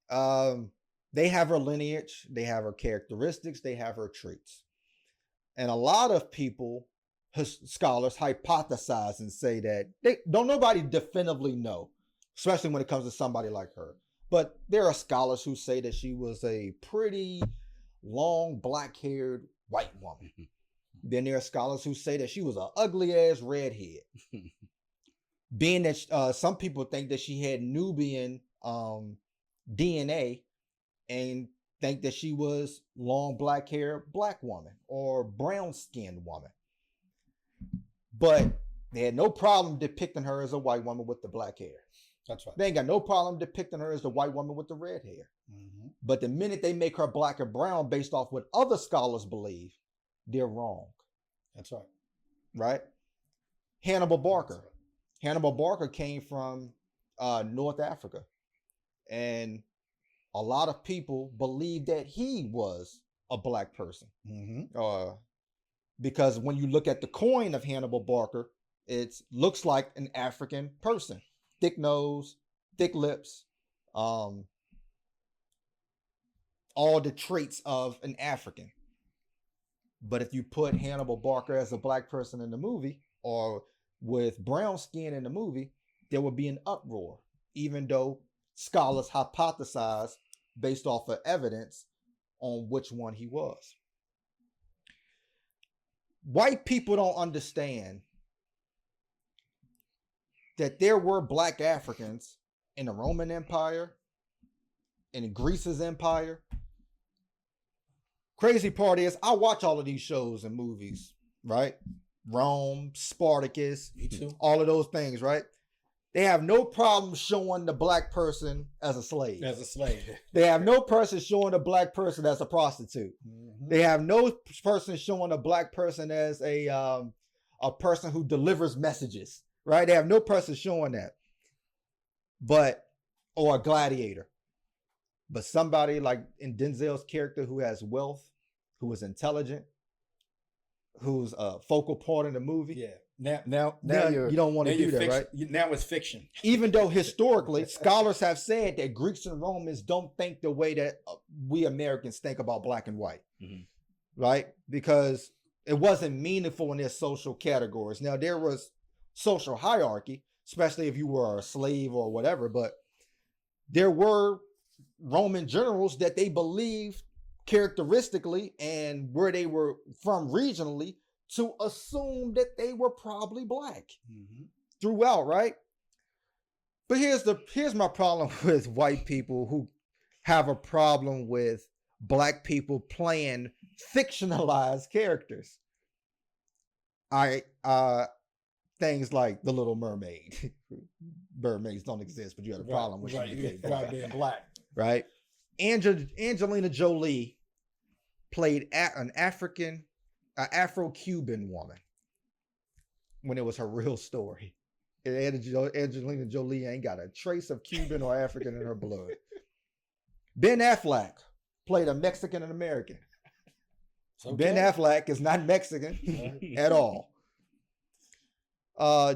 They have her lineage, they have her characteristics, they have her traits. And a lot of people, scholars, hypothesize and say that nobody definitively know, especially when it comes to somebody like her. But there are scholars who say that she was a pretty long, black-haired white woman. Then there are scholars who say that she was an ugly-ass redhead. Being that some people think that she had Nubian DNA and think that she was long, black-haired black woman or brown-skinned woman. But they had no problem depicting her as a white woman with the black hair. That's right. They ain't got no problem depicting her as the white woman with the red hair. But the minute they make her black or brown based off what other scholars believe, they're wrong. That's right. Right? Hannibal Barker. Right. Hannibal Barker came from North Africa. And a lot of people believe that he was a black person. Because when you look at the coin of Hannibal Barker, it looks like an African person. Thick nose, thick lips, all the traits of an African. But if you put Hannibal Barker as a black person in the movie or with brown skin in the movie, there would be an uproar, even though scholars hypothesize based off of evidence on which one he was. White people don't understand that there were black Africans in the Roman Empire, in Greece's empire, Crazy part is I watch all of these shows and movies, right? Rome, Spartacus, Me too. all of those things, right? They have no problem showing the black person as a slave. As a slave. They have no person showing a black person as a prostitute. Mhm. They have no person showing a black person as a person who delivers messages, right? They have no person showing that. Or a gladiator. But somebody like in Denzel's character who has wealth, who is intelligent, who's a focal part in the movie. Yeah. Now You don't want to do that, right? Now it's fiction. Even though historically, scholars have said that Greeks and Romans don't think the way that we Americans think about black and white, right? Because it wasn't meaningful in their social categories. Now, there was social hierarchy, especially if you were a slave or whatever, but there were Roman generals that they believed characteristically and where they were from regionally to assume that they were probably black throughout, right? But here's my problem with white people who have a problem with black people playing fictionalized characters. Things like The Little Mermaid. Mermaids don't exist, but you had a problem with being black. Right? Angelina Jolie played an Afro-Cuban woman when it was her real story. Angelina Jolie ain't got a trace of Cuban or African in her blood. Ben Affleck played a Mexican and American. Okay. Ben Affleck is not Mexican at all.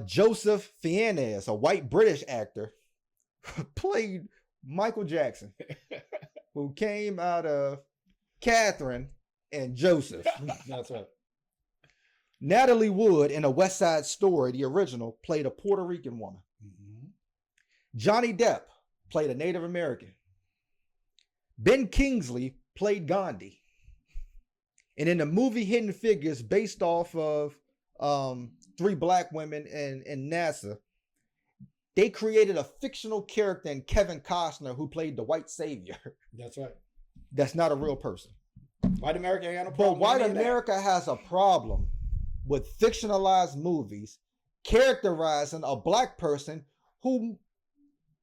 Joseph Fiennes, a white British actor, played Michael Jackson, who came out of Catherine and Joseph. That's right. Natalie Wood in A West Side Story, the original, played a Puerto Rican woman. Johnny Depp played a Native American. Ben Kingsley played Gandhi. And in the movie Hidden Figures, based off of 3 black women in NASA, they created a fictional character in Kevin Costner who played the white savior. That's right. That's not a real person. White America ain't got no problem. But white America has a problem with fictionalized movies characterizing a black person who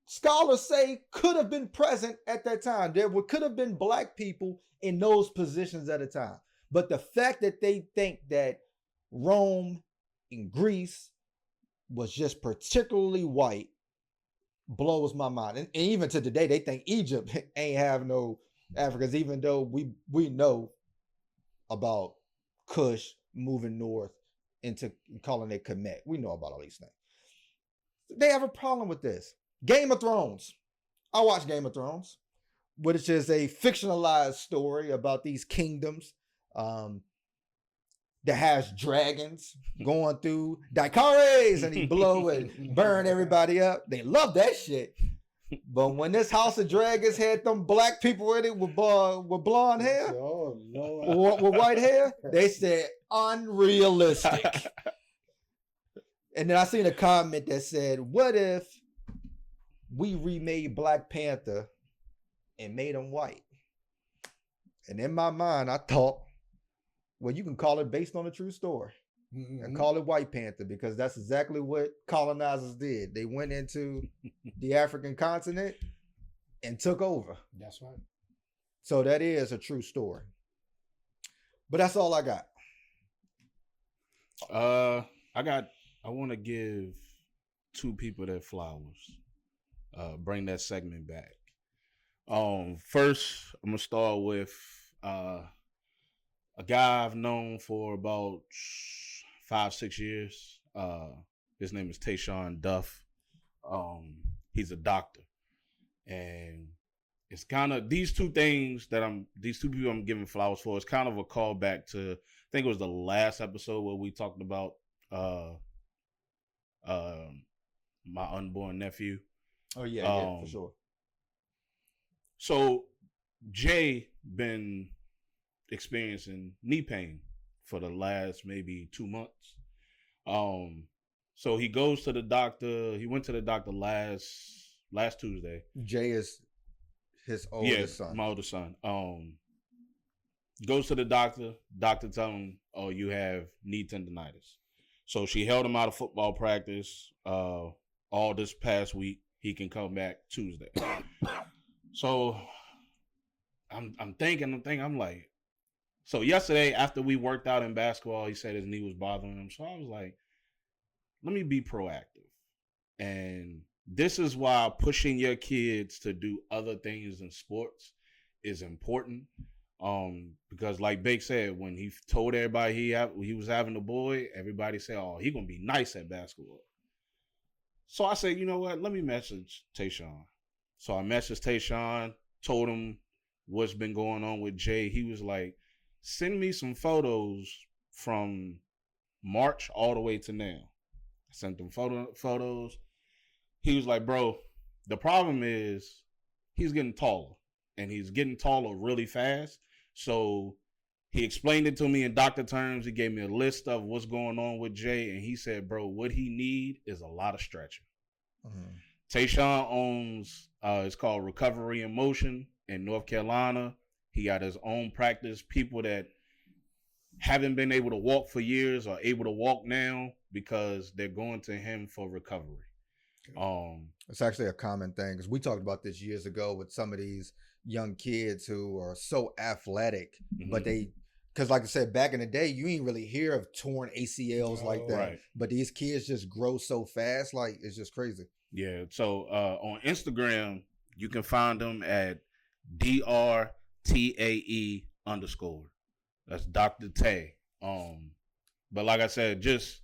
scholars say could have been present at that time. There could have been black people in those positions at a time. But the fact that they think that Rome and Greece was just particularly white blows my mind. And even to today, they think Egypt ain't have no Africans, even though we know about Kush moving north into calling it Kemet. We know about all these things. They have a problem with this. Game of Thrones. I watch Game of Thrones, which is a fictionalized story about these kingdoms that has dragons going through Daiquaris and he blow and burn everybody up. They love that shit. But when this House of Dragons had them black people in it with blonde hair, with white hair, they said unrealistic. And then I seen a comment that said, what if we remade Black Panther and made him white? And in my mind, I thought, well, you can call it based on a true story and call it White Panther, because that's exactly what colonizers did. They went into the African continent and took over. That's right. So that is a true story. But that's all I got. I want to give 2 people their flowers. Bring that segment back. First, I'm gonna start with a guy I've known for about 5-6 years. His name is Tayshawn Duff. He's a doctor, and it's kind of these two people I'm giving flowers for. It's kind of a callback to, I think it was the last episode where we talked about my unborn nephew. Oh yeah, for sure. So Jay been experiencing knee pain for the last maybe 2 months. So he goes to the doctor. He went to the doctor last Tuesday. Jay is his oldest son. My oldest son. Goes to the doctor. Doctor tell him, "Oh, you have knee tendonitis." So she held him out of football practice all this past week. He can come back Tuesday. So I'm thinking. I'm like, so yesterday after we worked out in basketball, he said his knee was bothering him. So I was like, let me be proactive. And this is why pushing your kids to do other things in sports is important. Because like Bake said, when he told everybody he was having a boy, everybody said, "Oh, he gonna be nice at basketball." So I said, you know what? Let me message Tayshawn. So I messaged Tayshawn, told him what's been going on with Jay. He was like, "Send me some photos from March all the way to now." I sent him photos. He was like, "Bro, the problem is he's getting taller, and he's getting taller really fast." So he explained it to me in doctor terms. He gave me a list of what's going on with Jay, and he said, "Bro, what he need is a lot of stretching." Mm-hmm. Tayshawn owns, it's called Recovery in Motion in North Carolina. He got his own practice. People that haven't been able to walk for years are able to walk now because they're going to him for recovery. It's actually a common thing because we talked about this years ago with some of these young kids who are so athletic, mm-hmm. but because like I said, back in the day, you ain't really hear of torn ACLs like that. Right. But these kids just grow so fast, like it's just crazy. Yeah. So on Instagram, you can find them at DRTAE_. That's Dr. Tay. But like I said, just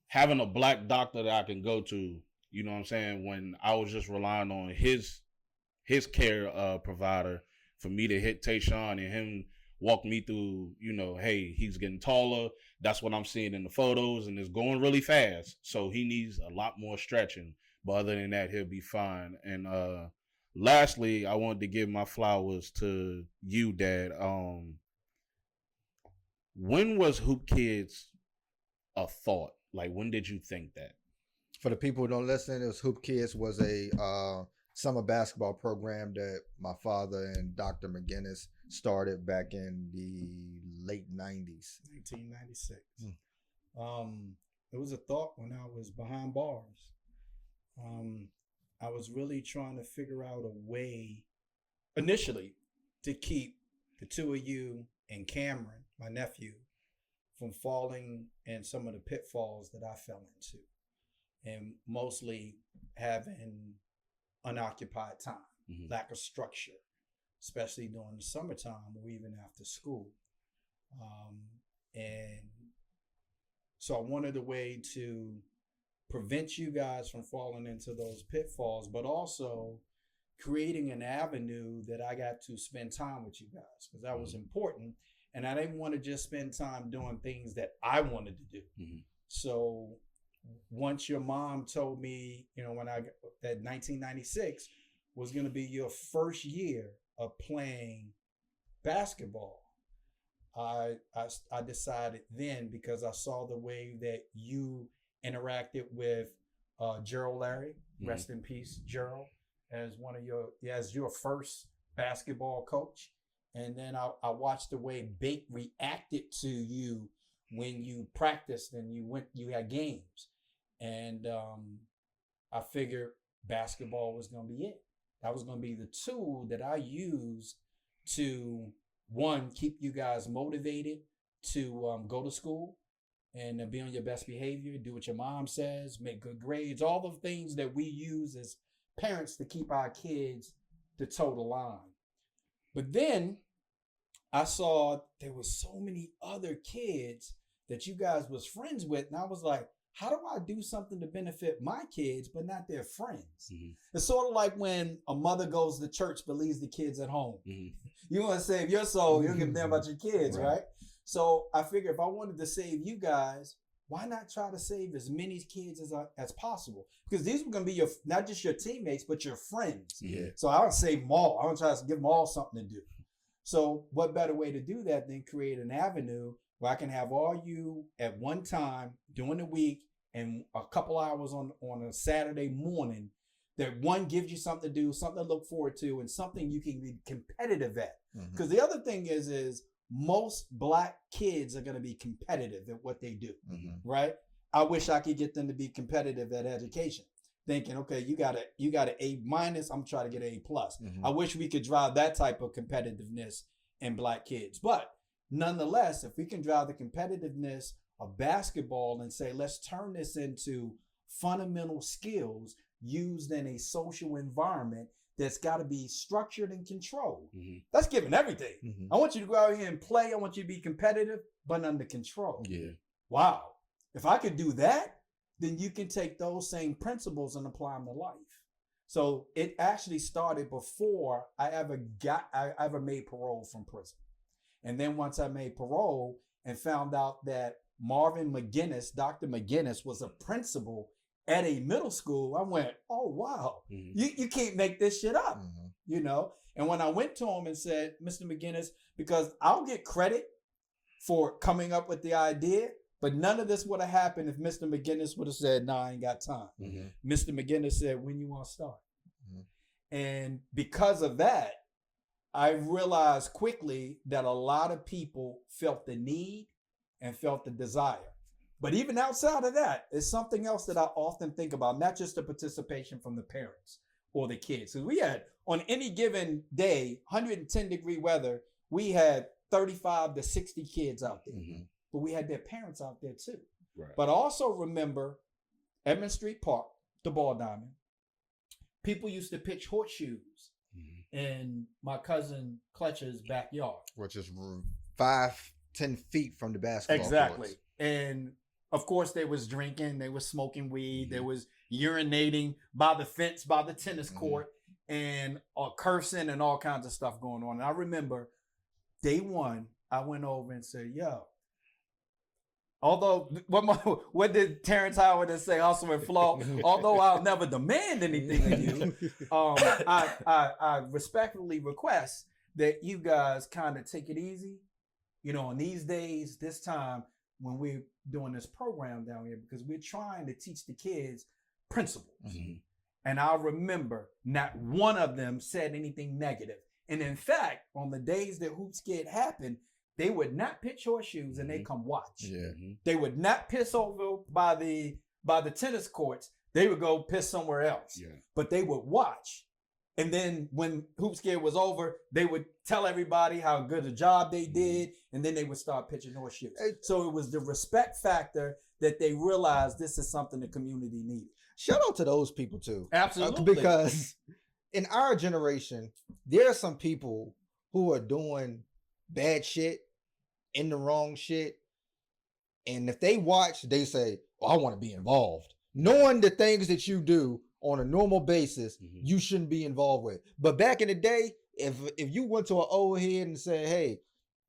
having a black doctor that I can go to, you know what I'm saying, when I was just relying on his care provider for me to hit Tayshawn and him walk me through, you know, hey, he's getting taller. That's what I'm seeing in the photos, and it's going really fast. So he needs a lot more stretching. But other than that, he'll be fine. And lastly, I wanted to give my flowers to you, Dad. When was Hoop Kids a thought? Like, when did you think that? For the people who don't listen, it was Hoop Kids was a summer basketball program that my father and Dr. McGinnis started back in the late 90s. 1996. It was a thought when I was behind bars. I was really trying to figure out a way, initially, to keep the two of you and Cameron, my nephew, from falling in some of the pitfalls that I fell into. And mostly having unoccupied time, mm-hmm. lack of structure, especially during the summertime or even after school. And so I wanted a way to prevent you guys from falling into those pitfalls, but also creating an avenue that I got to spend time with you guys, because that was important. And I didn't want to just spend time doing things that I wanted to do. Mm-hmm. So once your mom told me, you know, that 1996 was going to be your first year of playing basketball, I decided then, because I saw the way that you interacted with Gerald Larry, mm-hmm. rest in peace, Gerald, as your first basketball coach. And then I watched the way Bake reacted to you when you practiced and you had games. And I figured basketball was going to be it. That was going to be the tool that I used to, one, keep you guys motivated to go to school and be on your best behavior, do what your mom says, make good grades, all the things that we use as parents to keep our kids to toe the line. But then I saw there was so many other kids that you guys was friends with, and I was like, how do I do something to benefit my kids but not their friends? Mm-hmm. It's sort of like when a mother goes to church but leaves the kids at home. Mm-hmm. You want to save your soul, you don't give a damn about your kids, right? So I figure if I wanted to save you guys, why not try to save as many kids as possible? Because these were going to be not just your teammates, but your friends. Yeah. So I would save them all. I would try to give them all something to do. So what better way to do that than create an avenue where I can have all you at one time during the week and a couple hours on a Saturday morning, that one gives you something to do, something to look forward to, and something you can be competitive at. Because the other thing is most black kids are going to be competitive at what they do, right? I wish I could get them to be competitive at education. Thinking, okay, you got an A minus, I'm trying to get an A plus. I wish we could drive that type of competitiveness in black kids. But nonetheless, if we can drive the competitiveness of basketball and say, let's turn this into fundamental skills used in a social environment that's got to be structured and controlled. That's giving everything. I want you to go out here and play. I want you to be competitive, but under control. Yeah. Wow. If I could do that, then you can take those same principles and apply them to life. So it actually started before I ever made parole from prison. And then once I made parole and found out that Marvin McGinnis, Dr. McGinnis, was a principal at a middle school, I went, oh, wow, you can't make this shit up, you know? And when I went to him and said, Mr. McGinnis, because I'll get credit for coming up with the idea, but none of this would have happened if Mr. McGinnis would have said, nah, I ain't got time. Mr. McGinnis said, when you want to start? And because of that, I realized quickly that a lot of people felt the need and felt the desire. But even outside of that, it's something else that I often think about, not just the participation from the parents or the kids. So we had, on any given day, 110-degree weather, we had 35 to 60 kids out there. But we had their parents out there too. Right. But also remember Edmond Street Park, the ball diamond. People used to pitch horseshoes in my cousin Clutch's backyard. Which is 5-10 feet from the basketball Exactly. courts. And of course they was drinking, they was smoking weed, they was urinating by the fence, by the tennis court, and cursing and all kinds of stuff going on. And I remember day one, I went over and said, yo, although, what did Terrence Howard say, hustle and flow? Although I'll never demand anything of you, I respectfully request that you guys kind of take it easy. You know, in these days, this time, when we're doing this program down here, because we're trying to teach the kids principles. And I remember not one of them said anything negative. And in fact, on the days that Hoops Kid happened, they would not pitch horseshoes and they come watch. They would not piss over by the tennis courts. They would go piss somewhere else. But they would watch. And then when Hoops Kid was over, they would tell everybody how good a job they did. And then they would start pitching horseshoes. So it was the respect factor that they realized this is something the community needed. Shout out to those people too. Absolutely. Because in our generation, there are some people who are doing bad shit, in the wrong shit. And if they watch, they say, oh, I want to be involved. Knowing the things that you do on a normal basis, you shouldn't be involved with. But back in the day, if you went to an old head and said, hey,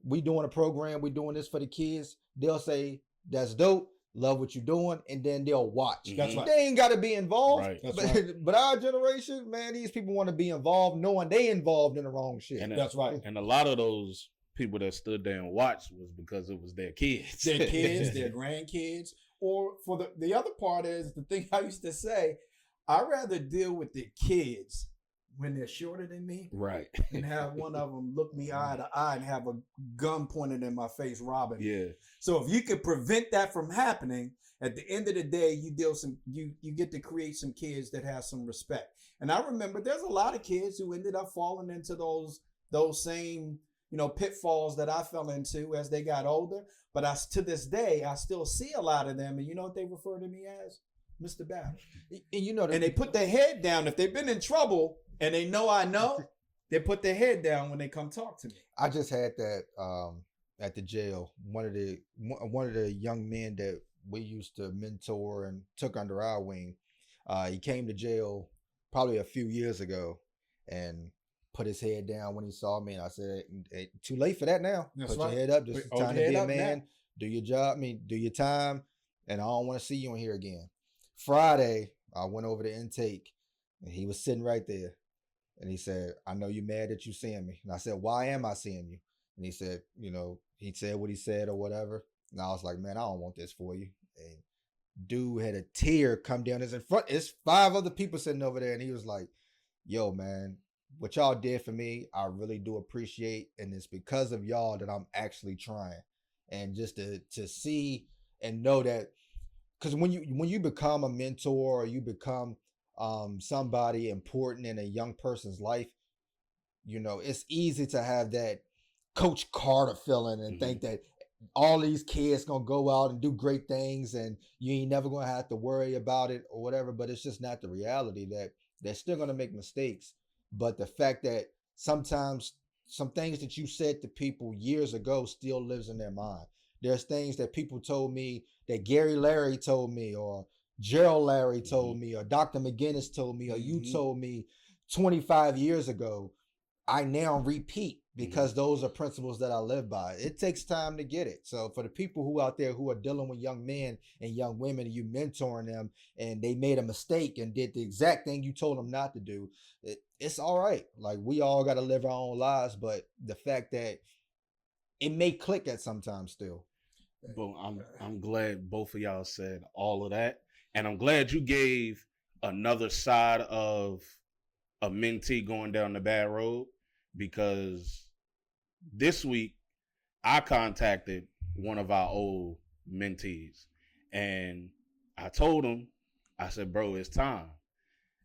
we doing a program, we doing this for the kids, they'll say, that's dope, love what you're doing, and then they'll watch. That's right. They ain't got to be involved. Right. But our generation, man, these people want to be involved knowing they involved in the wrong shit. And that's right. And a lot of those people that stood there and watched was because it was their kids. Their kids, their grandkids. Or for the other part is the thing I used to say, I'd rather deal with the kids when they're shorter than me. Right. And have one of them look me eye to eye and have a gun pointed in my face robbing me. Yeah. So if you could prevent that from happening, at the end of the day, you get to create some kids that have some respect. And I remember there's a lot of kids who ended up falling into those same pitfalls that I fell into as they got older. But to this day, I still see a lot of them. And you know what they refer to me as? Mr. Battle. And they put their head down. If they've been in trouble and they know I know, they put their head down when they come talk to me. I just had that at the jail. One of the young men that we used to mentor and took under our wing, he came to jail probably a few years ago and put his head down when he saw me. And I said, hey, too late for that now. That's Put right. your head up. Just time to be a man. Now. Do your job. Do your time. And I don't want to see you in here again. Friday, I went over to intake and he was sitting right there. And he said, I know you're mad that you seeing me. And I said, why am I seeing you? And he said, he said what he said or whatever. And I was like, man, I don't want this for you. And dude had a tear come down his in front. It's 5 other people sitting over there. And he was like, yo, man, what y'all did for me, I really do appreciate, and it's because of y'all that I'm actually trying, and just to see and know that, because when you become a mentor or you become somebody important in a young person's life, it's easy to have that Coach Carter feeling and think that all these kids gonna go out and do great things and you ain't never gonna have to worry about it or whatever. But it's just not the reality. That they're still gonna make mistakes. But the fact that sometimes some things that you said to people years ago still lives in their mind. There's things that people told me, that Gary Larry told me, or Gerald Larry told me, or Dr. McGinnis told me, or you told me 25 years ago. I now repeat because those are principles that I live by. It takes time to get it. So for the people who out there who are dealing with young men and young women, and you mentoring them and they made a mistake and did the exact thing you told them not to do, it's all right. Like, we all got to live our own lives, but the fact that it may click at sometimes still. But I'm glad both of y'all said all of that, and I'm glad you gave another side of a mentee going down the bad road, because this week I contacted one of our old mentees and I told him, I said, bro, it's time.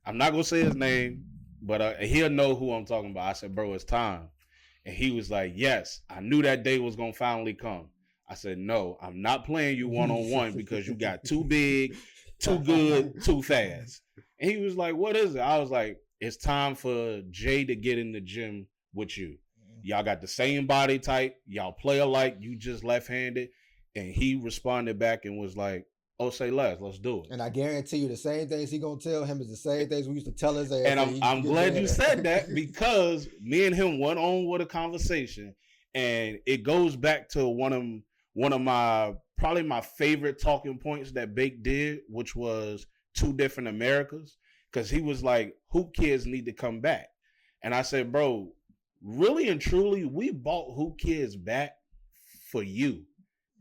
I'm not going to say his name, but he'll know who I'm talking about. I said, bro, it's time. And he was like, yes, I knew that day was going to finally come. I said, no, I'm not playing you one-on-one because you got too big, too good, too fast. And he was like, what is it? I was like, it's time for Jay to get in the gym with you. Y'all got the same body type. Y'all play alike. You just left-handed. And he responded back and was like, oh, say less. Let's do it. And I guarantee you the same things he going to tell him is the same things we used to tell his ass. And I'm glad you said that, because me and him went on with a conversation. And it goes back to one of my, probably my favorite talking points that Bake did, which was Two Different Americas. Because he was like, hoop kids need to come back. And I said, bro, really and truly, we bought hoop kids back for you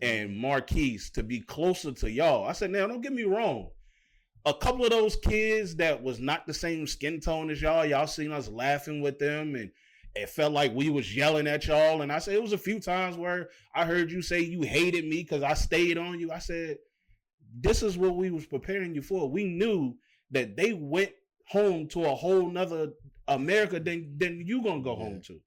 and Marquise to be closer to y'all. I said, now, don't get me wrong. A couple of those kids that was not the same skin tone as y'all seen us laughing with them, and it felt like we was yelling at y'all. And I said, it was a few times where I heard you say you hated me because I stayed on you. I said, this is what we was preparing you for. We knew that they went home to a whole nother America than you gonna go home to.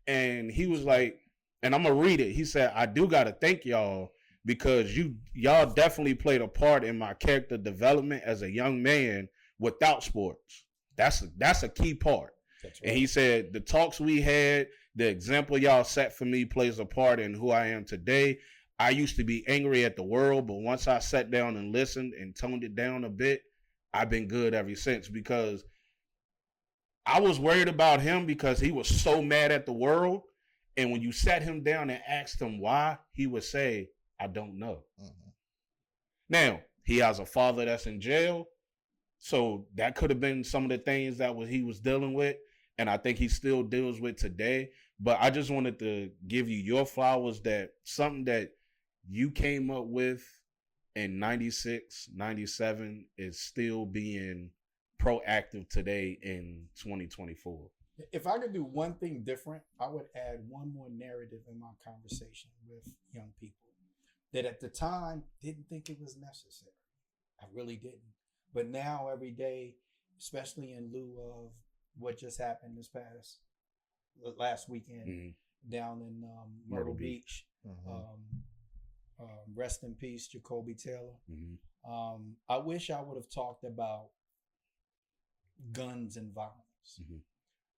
And he was like, and I'm gonna read it. He said, I do gotta thank y'all, because y'all definitely played a part in my character development as a young man without sports. That's a key part. That's right. And he said, the talks we had, the example y'all set for me plays a part in who I am today. I used to be angry at the world, but once I sat down and listened and toned it down a bit, I've been good ever since, because I was worried about him because he was so mad at the world. And when you sat him down and asked him why, he would say, I don't know. Now, he has a father that's in jail. So that could have been some of the things that he was dealing with. And I think he still deals with today. But I just wanted to give you your flowers, that something that you came up with in 96, 97 is still being proactive today in 2024. If I could do one thing different, I would add one more narrative in my conversation with young people that at the time didn't think it was necessary. I really didn't. But now every day, especially in lieu of what just happened last weekend down in Myrtle Beach. Rest in peace, Jacoby Taylor. I wish I would have talked about guns and violence.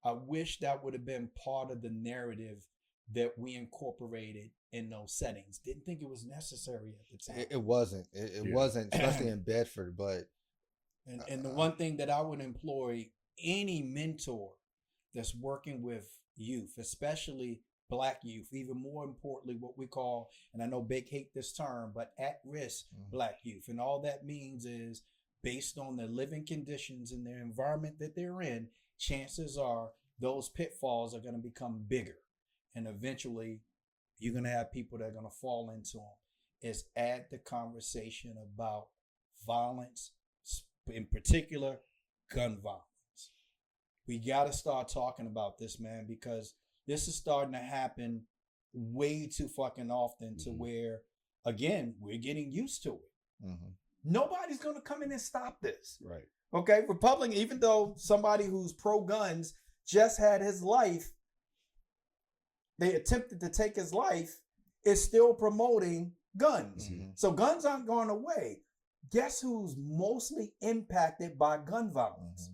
I wish that would have been part of the narrative that we incorporated in those settings. Didn't think it was necessary at the time. It wasn't. It wasn't, especially in Bedford. But and the one thing that I would employ any mentor that's working with youth, especially Black youth, even more importantly, what we call, and I know Big hate this term, but at-risk Black youth. And all that means is based on their living conditions and their environment that they're in, chances are those pitfalls are going to become bigger. And eventually you're going to have people that are going to fall into them. Is add the conversation about violence, in particular, gun violence. We got to start talking about this, man, because this is starting to happen way too fucking often to where, again, we're getting used to it. Nobody's going to come in and stop this. Right. Okay, Republican, even though somebody who's pro-guns just had his life, they attempted to take his life, is still promoting guns. So guns aren't going away. Guess who's mostly impacted by gun violence?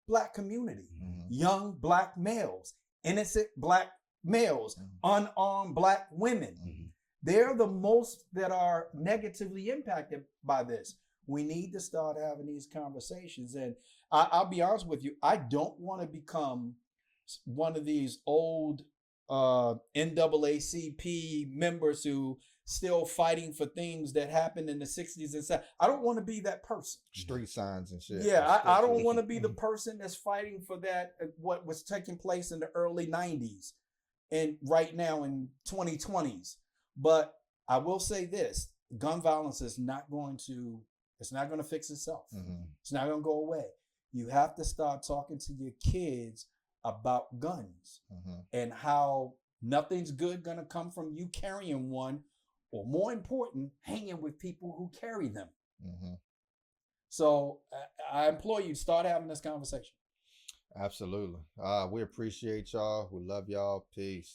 Black community. Young black males, innocent black males, unarmed black women. They're the most that are negatively impacted by this. We need to start having these conversations. And I'll be honest with you, I don't want to become one of these old NAACP members who still fighting for things that happened in the 60s and 70s. I don't want to be that person. Street signs and shit. Yeah, I don't want to be the person that's fighting for that, what was taking place in the early 90s and right now in 2020s. But I will say this, gun violence is not going to fix itself. It's not going to go away. You have to start talking to your kids about guns and how nothing's good going to come from you carrying one, or more important, hanging with people who carry them. So I implore you to start having this conversation. Absolutely. We appreciate y'all. We love y'all. Peace.